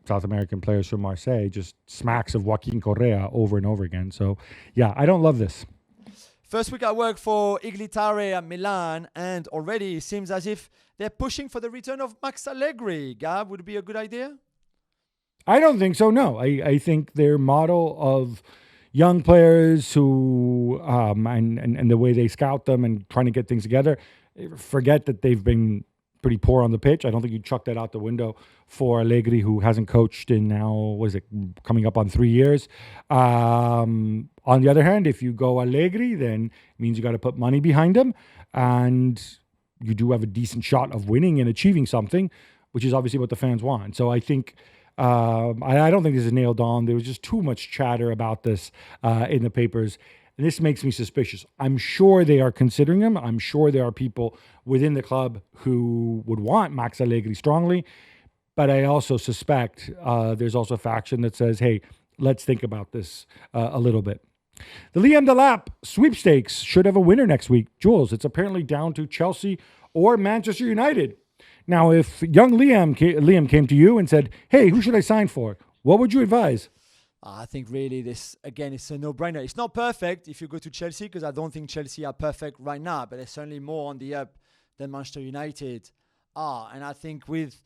South American players from Marseille just smacks of Joaquin Correa over and over again. So, yeah, I don't love this. First week at work for Iglitare at Milan, and already it seems as if they're pushing for the return of Max Allegri. Gab, would it be a good idea? I don't think so, no. I think their model of young players who and the way they scout them and trying to get things together, forget that they've been pretty poor on the pitch. I don't think you chuck that out the window for Allegri, who hasn't coached in now, coming up on 3 years. On the other hand, if you go Allegri, then it means you got to put money behind him, and you do have a decent shot of winning and achieving something, which is obviously what the fans want. So I think I don't think this is nailed on. There was just too much chatter about this in the papers. And this makes me suspicious. I'm sure they are considering him. I'm sure there are people within the club who would want Max Allegri strongly. But I also suspect there's also a faction that says, hey, let's think about this a little bit. The Liam Delap sweepstakes should have a winner next week. Jules, it's apparently down to Chelsea or Manchester United. Now, if young Liam came to you and said, hey, who should I sign for? What would you advise? I think really this, again, it's a no-brainer. It's not perfect if you go to Chelsea, because I don't think Chelsea are perfect right now, but they're certainly more on the up than Manchester United are. And I think with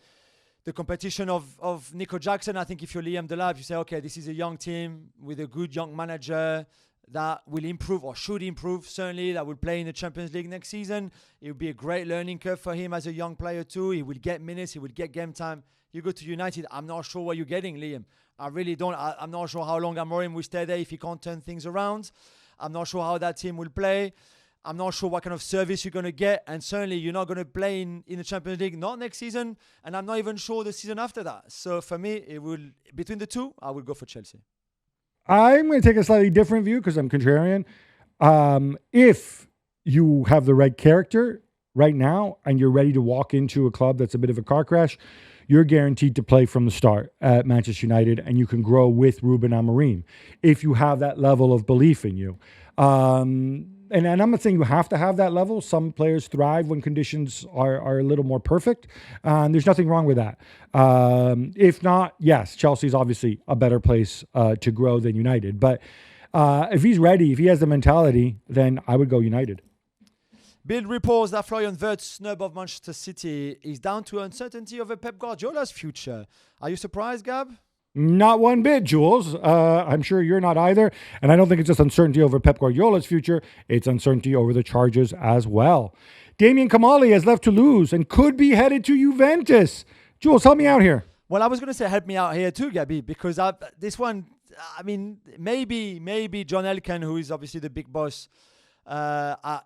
the competition of Nico Jackson, I think if you're Liam Delap, you say, okay, this is a young team with a good young manager that will improve or should improve, certainly, that will play in the Champions League next season. It will be a great learning curve for him as a young player too. He will get minutes, he will get game time. You go to United, I'm not sure what you're getting, Liam. I really don't. I'm not sure how long Amorim will stay there if he can't turn things around. I'm not sure how that team will play. I'm not sure what kind of service you're going to get. And certainly you're not going to play in the Champions League, not next season. And I'm not even sure the season after that. So for me, it will, between the two, I will go for Chelsea. I'm going to take a slightly different view because I'm contrarian. If you have the right character right now and you're ready to walk into a club that's a bit of a car crash, you're guaranteed to play from the start at Manchester United, and you can grow with Ruben Amorim if you have that level of belief in you. And I'm not saying you have to have that level. Some players thrive when conditions are a little more perfect. There's nothing wrong with that. If not, yes, Chelsea's obviously a better place to grow than United. But if he's ready, if he has the mentality, then I would go United. Bild reports that Florian Wirtz's snub of Manchester City is down to uncertainty over Pep Guardiola's future. Are you surprised, Gab? Not one bit, Jules. I'm sure you're not either. And I don't think it's just uncertainty over Pep Guardiola's future. It's uncertainty over the charges as well. Damien Kamali has left Toulouse and could be headed to Juventus. Jules, help me out here. Well, I was going to say help me out here too, Gabby, because this one, I mean, maybe John Elkann, who is obviously the big boss at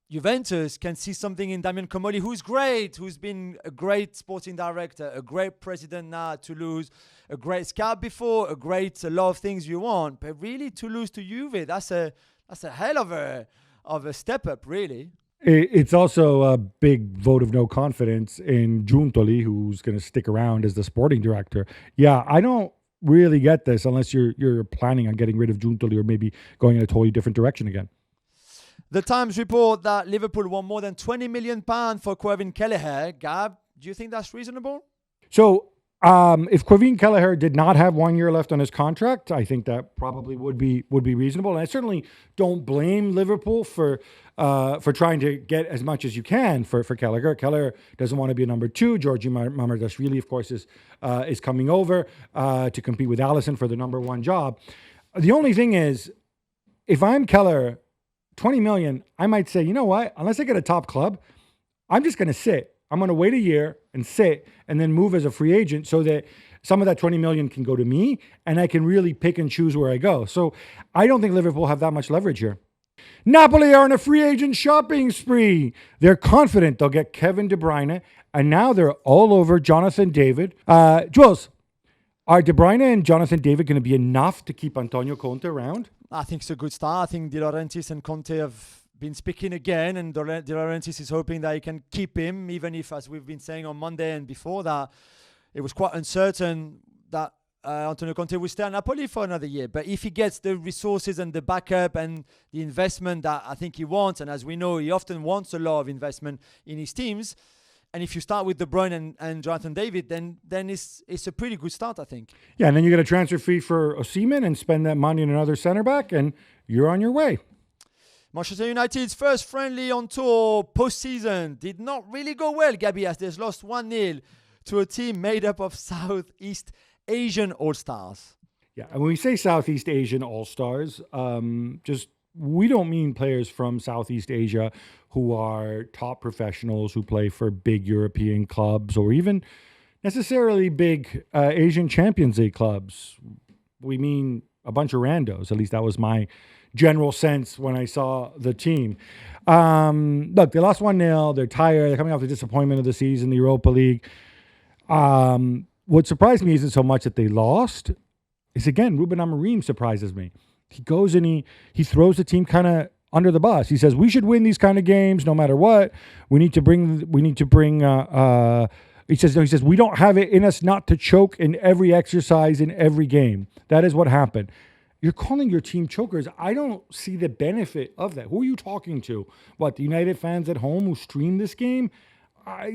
Juventus, can see something in Damien Comolli, who's great, who's been a great sporting director, a great president now at Toulouse, a great scout before, a lot of things you want. But really, Toulouse to Juve, that's a hell of a step up, really. It's also a big vote of no confidence in Giuntoli, who's going to stick around as the sporting director. Yeah, I don't really get this unless you're planning on getting rid of Giuntoli or maybe going in a totally different direction again. The Times report that Liverpool won more than £20 million for Quevin Kelleher. Gab, do you think that's reasonable? So if Quevin Kelleher did not have 1 year left on his contract, I think that probably would be reasonable. And I certainly don't blame Liverpool for trying to get as much as you can for Kelleher. Kelleher doesn't want to be a number 2. Georgi Mamardashvili, of course, is coming over to compete with Alisson for the number 1 job. The only thing is, if I'm Kelleher, 20 million, I might say, you know what? Unless I get a top club, I'm just going to sit. I'm going to wait a year and sit and then move as a free agent so that some of that 20 million can go to me and I can really pick and choose where I go. So I don't think Liverpool have that much leverage here. Napoli are on a free agent shopping spree. They're confident they'll get Kevin De Bruyne, and now they're all over Jonathan David. Jules, are De Bruyne and Jonathan David going to be enough to keep Antonio Conte around? I think it's a good start. I think De Laurentiis and Conte have been speaking again, and De Laurentiis is hoping that he can keep him, even if, as we've been saying on Monday and before that, it was quite uncertain that Antonio Conte will stay at Napoli for another year. But if he gets the resources and the backup and the investment that I think he wants, and as we know, he often wants a lot of investment in his teams, and if you start with De Bruyne and Jonathan David, then it's a pretty good start, I think. Yeah, and then you get a transfer fee for Osimhen and spend that money on another center back, and you're on your way. Manchester United's first friendly on tour postseason did not really go well, Gabby, as they've lost 1-0 to a team made up of Southeast Asian All-Stars. Yeah, and when we say Southeast Asian All-Stars, we don't mean players from Southeast Asia who are top professionals who play for big European clubs or even necessarily big Asian Champions League clubs. We mean a bunch of randos. At least that was my general sense when I saw the team. Look, they lost 1-0. They're tired. They're coming off the disappointment of the season, the Europa League. What surprised me isn't so much that they lost. It's, again, Ruben Amorim surprises me. He goes and he throws the team kind of under the bus. He says, we should win these kind of games no matter what. He says, we don't have it in us not to choke in every exercise, in every game. That is what happened. You're calling your team chokers. I don't see the benefit of that. Who are you talking to? What, the United fans at home who stream this game?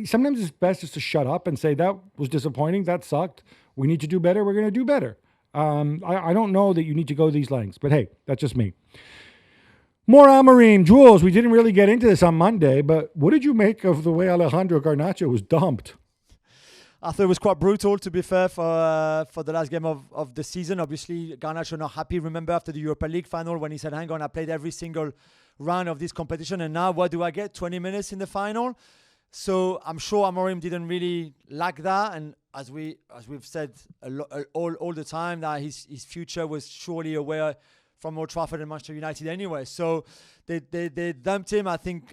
Sometimes it's best just to shut up and say, that was disappointing. That sucked. We need to do better. We're going to do better. I don't know that you need to go these lengths, but hey, that's just me. More Amorim. Jules, we didn't really get into this on Monday, but what did you make of the way Alejandro Garnacho was dumped? I thought it was quite brutal, to be fair, for the last game of the season. Obviously, Garnacho not happy. Remember after the Europa League final when he said, hang on, I played every single round of this competition, and now what do I get? 20 minutes in the final? So I'm sure Amorim didn't really like that, and as we've said all the time, that his future was surely away from Old Trafford and Manchester United anyway. So they dumped him. I think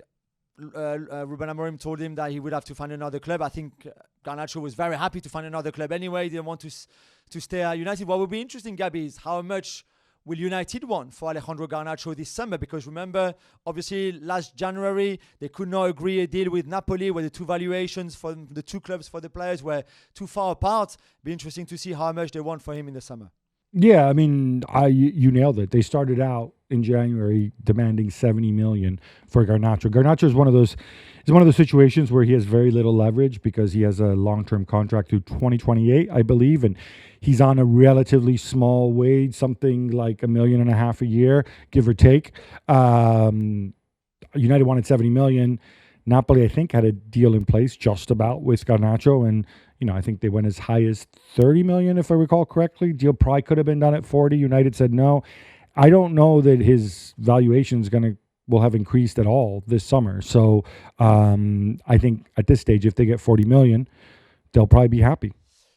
Ruben Amorim told him that he would have to find another club. I think Garnacho was very happy to find another club anyway. He didn't want to stay at United. What would be interesting, Gabby, is how much will United want for Alejandro Garnacho this summer? Because remember, obviously, last January, they could not agree a deal with Napoli where the two valuations for the two clubs for the players were too far apart. Be interesting to see how much they want for him in the summer. Yeah, I mean, you nailed it. They started out in January demanding 70 million for Garnacho. Garnacho is one of those situations where he has very little leverage because he has a long-term contract through 2028, I believe, and he's on a relatively small wage, something like $1.5 million a year, give or take. United wanted 70 million. Napoli, I think, had a deal in place just about with Garnacho, and I think they went as high as 30 million, if I recall correctly. Deal probably could have been done at 40. United said no. I don't know that his valuation will have increased at all this summer. So I think at this stage, if they get 40 million, they'll probably be happy.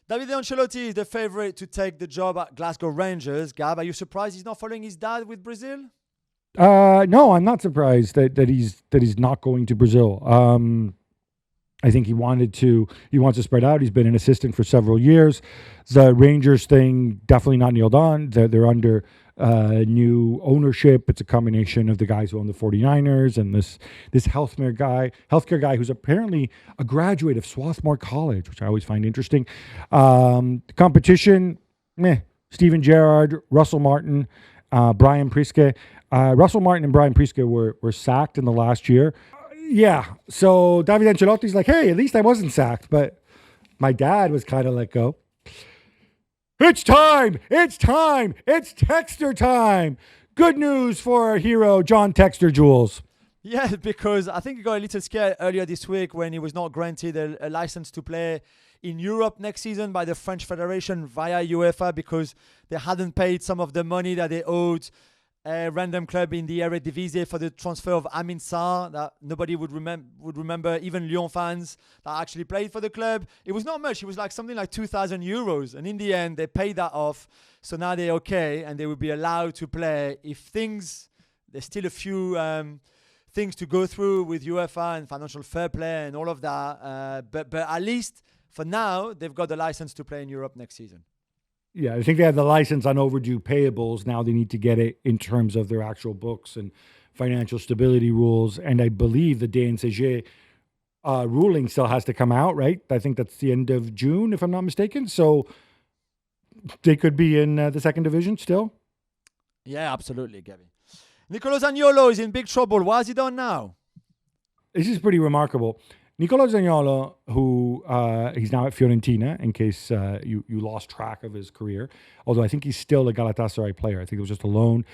Davide Ancelotti is the favorite to take the job at Glasgow Rangers. Gab, are you surprised he's not following his dad with Brazil? No, I'm not surprised that he's not going to Brazil. I think he wants to spread out. He's been an assistant for several years. The Rangers thing definitely not nailed on. They're under new ownership. It's a combination of the guys who own the 49ers and this healthcare guy who's apparently a graduate of Swarthmore College, which I always find interesting. Competition, Steven Gerrard, Russell Martin, Brian Priske. Russell Martin and Brian Priske were sacked in the last year. Yeah, so Davide Ancelotti's like, hey, at least I wasn't sacked, but my dad was kind of let go. It's time! It's Texter time! Good news for our hero, John Texter, Jules. Yeah, because I think he got a little scared earlier this week when he was not granted a license to play in Europe next season by the French Federation via UEFA because they hadn't paid some of the money that they owed a random club in the Eredivisie for the transfer of Amin Sarr that nobody would remember, even Lyon fans that actually played for the club. It was not much. It was something like 2,000 euros. And in the end, they paid that off. So now they're okay and they will be allowed to play. There's still a few things to go through with UEFA and financial fair play and all of that. But at least for now, they've got the license to play in Europe next season. Yeah, I think they have the license on overdue payables. Now they need to get it in terms of their actual books and financial stability rules. And I believe the DNCG ruling still has to come out, right? I think that's the end of June, if I'm not mistaken. So they could be in the second division still. Yeah, absolutely, Gabby. Nicolo Zaniolo is in big trouble. What has he done now? This is pretty remarkable. Nicolo Zaniolo, who he's now at Fiorentina, in case you lost track of his career, although I think he's still a Galatasaray player. I think it was just a loan.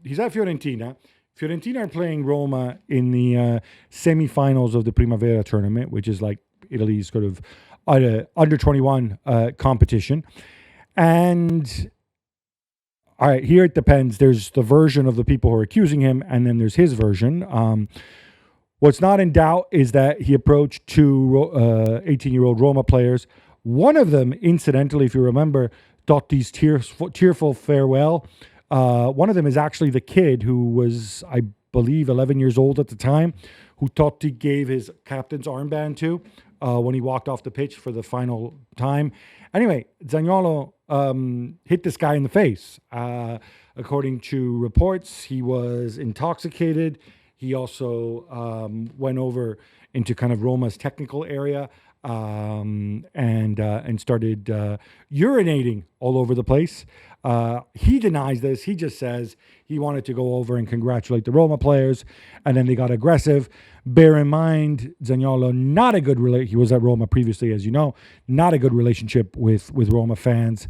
He's at Fiorentina. Fiorentina are playing Roma in the semifinals of the Primavera tournament, which is like Italy's sort of under 21 competition. And all right, here it depends. There's the version of the people who are accusing him, and then there's his version. What's not in doubt is that he approached two 18-year-old Roma players. One of them, incidentally, if you remember, Totti's tearful farewell. One of them is actually the kid who was, I believe, 11 years old at the time, who Totti gave his captain's armband to when he walked off the pitch for the final time. Anyway, Zaniolo hit this guy in the face. According to reports, he was intoxicated. He also went over into kind of Roma's technical area and started urinating all over the place. He denies this. He just says he wanted to go over and congratulate the Roma players, and then they got aggressive. Bear in mind, Zaniolo, not a good he was at Roma previously, as you know, not a good relationship with Roma fans.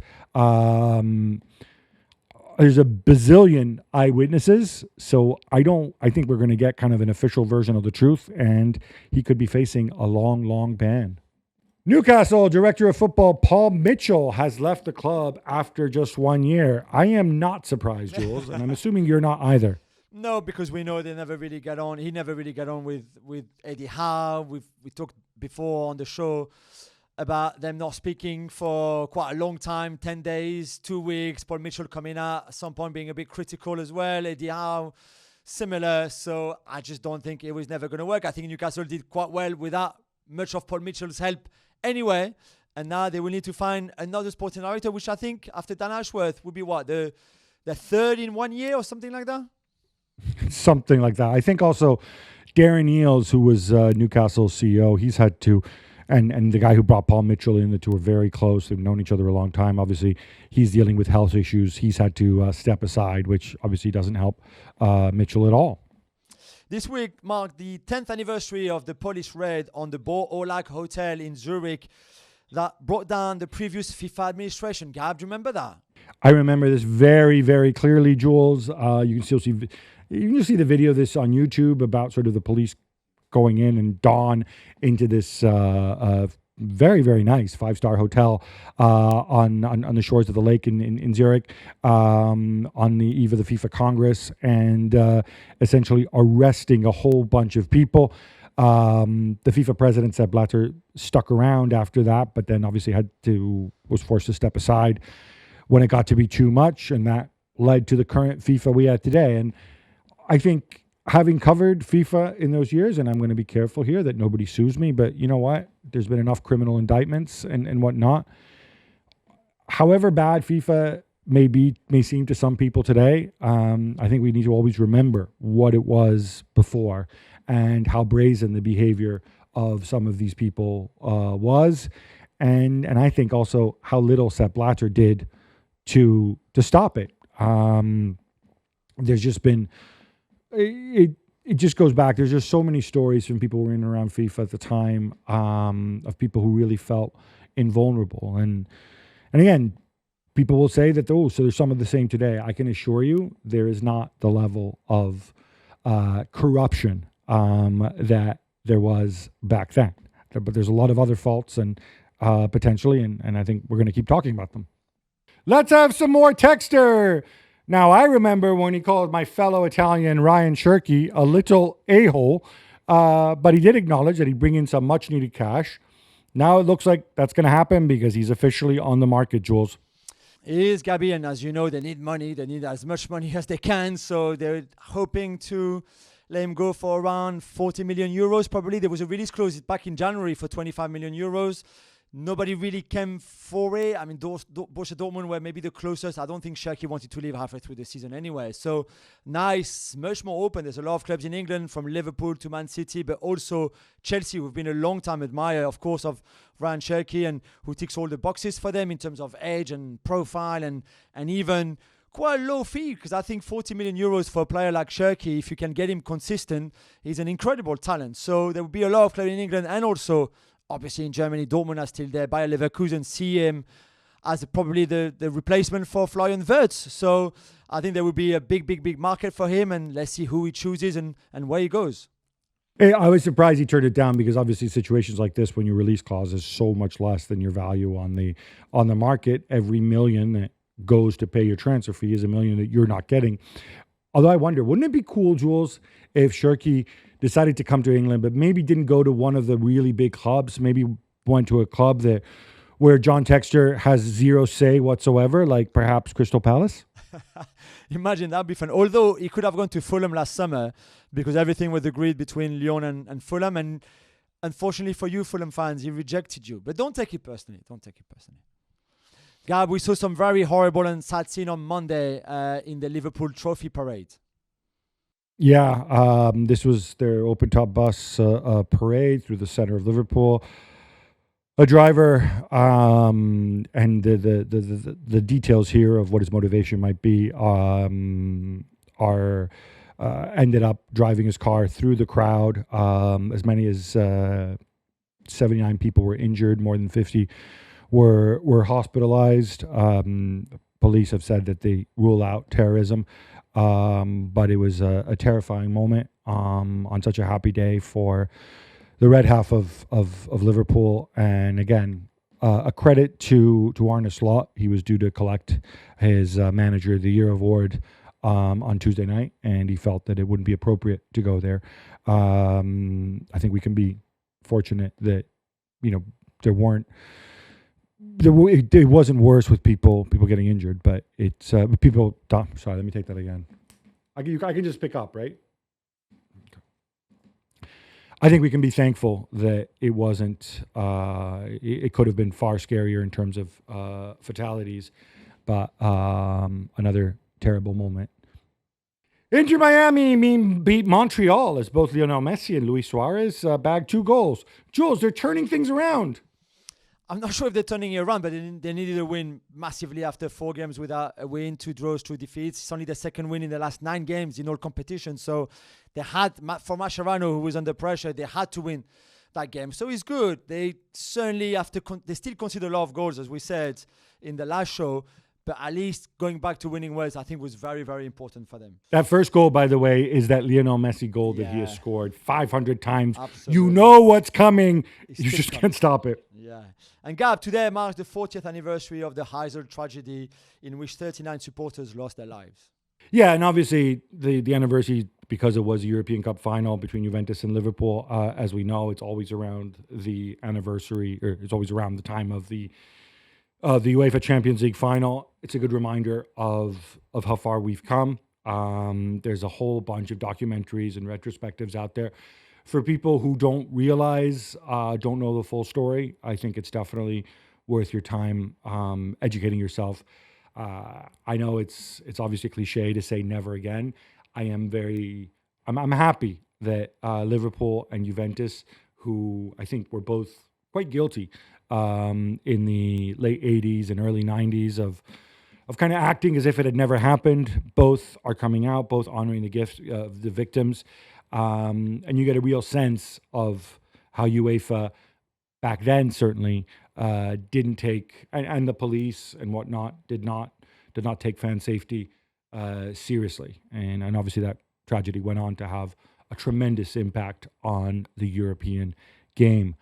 There's a bazillion eyewitnesses, so I think we're going to get kind of an official version of the truth, and he could be facing a long, long ban. Newcastle director of football Paul Mitchell has left the club after just 1 year. I am not surprised, Jules, and I'm assuming you're not either. No, because we know they never really get on. He never really got on with Eddie Howe. We talked before on the show about them not speaking for quite a long time, 10 days, 2 weeks. Paul Mitchell coming out at some point being a bit critical as well. Eddie Howe, similar. So I just don't think it was never going to work. I think Newcastle did quite well without much of Paul Mitchell's help anyway. And now they will need to find another sporting director, which I think after Dan Ashworth would be what, the third in 1 year or something like that? Something like that. I think also Darren Eales, who was Newcastle's CEO, he's had to... And the guy who brought Paul Mitchell in, the two are very close. They've known each other a long time. Obviously, he's dealing with health issues. He's had to step aside, which obviously doesn't help Mitchell at all. This week marked the 10th anniversary of the Polish raid on the Bo Olag Hotel in Zurich that brought down the previous FIFA administration. Gab, do you remember that? I remember this very, very clearly, Jules. You can still see You can just see the video of this on YouTube about sort of the police going in and dawn into this very, very nice 5-star hotel on the shores of the lake in Zurich on the eve of the FIFA Congress, and essentially arresting a whole bunch of people. The FIFA president, Sepp Blatter, stuck around after that, but then obviously was forced to step aside when it got to be too much, and that led to the current FIFA we have today. And I think, having covered FIFA in those years, and I'm going to be careful here that nobody sues me, but you know what? There's been enough criminal indictments and whatnot. However bad FIFA may seem to some people today, I think we need to always remember what it was before and how brazen the behavior of some of these people was, and I think also how little Sepp Blatter did to stop it. There's just been it just goes back. There's just so many stories from people who were in and around FIFA at the time, of people who really felt invulnerable. And again, people will say that, so there's some of the same today. I can assure you there is not the level of corruption that there was back then. But there's a lot of other faults and potentially, and I think we're going to keep talking about them. Let's have some more texter. Now, I remember when he called my fellow Italian Ryan Cherky a little a-hole, but he did acknowledge that he'd bring in some much-needed cash. Now it looks like that's going to happen because he's officially on the market, Jules. It is, Gabi, and as you know, they need money. They need as much money as they can, so they're hoping to let him go for around 40 million euros, probably. There was a release clause back in January for 25 million euros. Nobody really came for it. I mean, Borussia Dortmund were maybe the closest. I don't think Cherky wanted to leave halfway through the season anyway. So now it's much more open. There's a lot of clubs in England, from Liverpool to Man City, but also Chelsea, who've been a long-time admirer, of course, of Ryan Cherky, and who ticks all the boxes for them in terms of age and profile and even quite a low fee, because I think 40 million euros for a player like Cherky, if you can get him consistent, he's an incredible talent. So there will be a lot of clubs in England, and also obviously in Germany. Dortmund are still there. Bayer Leverkusen see him as probably the replacement for Florian Wirtz. So I think there will be a big market for him, and let's see who he chooses and where he goes. Hey, I was surprised he turned it down, because obviously situations like this, when your release clause is so much less than your value on the market, every million that goes to pay your transfer fee is a million that you're not getting. Although I wonder, wouldn't it be cool, Jules, if Cherky decided to come to England, but maybe didn't go to one of the really big clubs, maybe went to a club where John Textor has zero say whatsoever, like perhaps Crystal Palace? Imagine, that'd be fun. Although he could have gone to Fulham last summer, because everything was agreed between Lyon and Fulham, and unfortunately for you Fulham fans, he rejected you. But don't take it personally. Gab, we saw some very horrible and sad scene on Monday in the Liverpool Trophy Parade. Yeah, this was their open-top bus parade through the center of Liverpool. A driver, and the details here of what his motivation might be are ended up driving his car through the crowd. As many as 79 people were injured, more than 50 were hospitalized. Police have said that they rule out terrorism. But it was a terrifying moment on such a happy day for the red half of Liverpool. And again, a credit to Arne Slot. He was due to collect his Manager of the Year award on Tuesday night, and he felt that it wouldn't be appropriate to go there. I think we can be fortunate that, there weren't. It wasn't worse with people getting injured, but it's people. Sorry, let me take that again. I can just pick up, right? Okay. I think we can be thankful that it wasn't. It could have been far scarier in terms of fatalities, but another terrible moment. Inter Miami beat Montreal as both Lionel Messi and Luis Suarez bagged 2 goals. Jules, they're turning things around. I'm not sure if they're turning it around, but they needed a win massively after 4 games without a win, 2 draws, 2 defeats. It's only the second win in the last 9 games in all competitions. So they had, for Mascherano, who was under pressure, they had to win that game. So it's good. They certainly they still concede a lot of goals, as we said in the last show, But at least going back to winning ways, I think was very, very important for them. That first goal, by the way, is that Lionel Messi goal that he has Yeah. scored 500 times. Absolutely. You know what's coming. It's You still just coming. can't stop it. Yeah. And Gab, today marks the 40th anniversary of the Heysel tragedy in which 39 supporters lost their lives. Yeah, and obviously the anniversary, because it was a European Cup final between Juventus and Liverpool, as we know, it's always around the anniversary, or it's always around the time of the UEFA Champions League final. It's a good reminder of how far we've come. There's a whole bunch of documentaries and retrospectives out there. For people who don't realize, don't know the full story, I think it's definitely worth your time educating yourself. I know it's obviously cliche to say never again. I'm happy that Liverpool and Juventus, who I think were both quite guilty in the late 80s and early 90s of kind of acting as if it had never happened, both are coming out, both honoring the gifts of the victims. And you get a real sense of how UEFA back then certainly didn't take, and the police and whatnot did not take fan safety seriously. And obviously that tragedy went on to have a tremendous impact on the European game.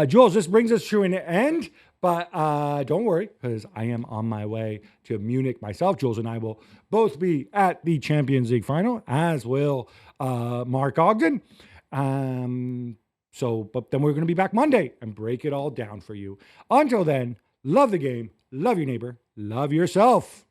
Jules, this brings us to an end, but don't worry, because I am on my way to Munich myself. Jules and I will both be at the Champions League final, as will Mark Ogden. But then we're going to be back Monday and break it all down for you. Until then, love the game, love your neighbor, love yourself.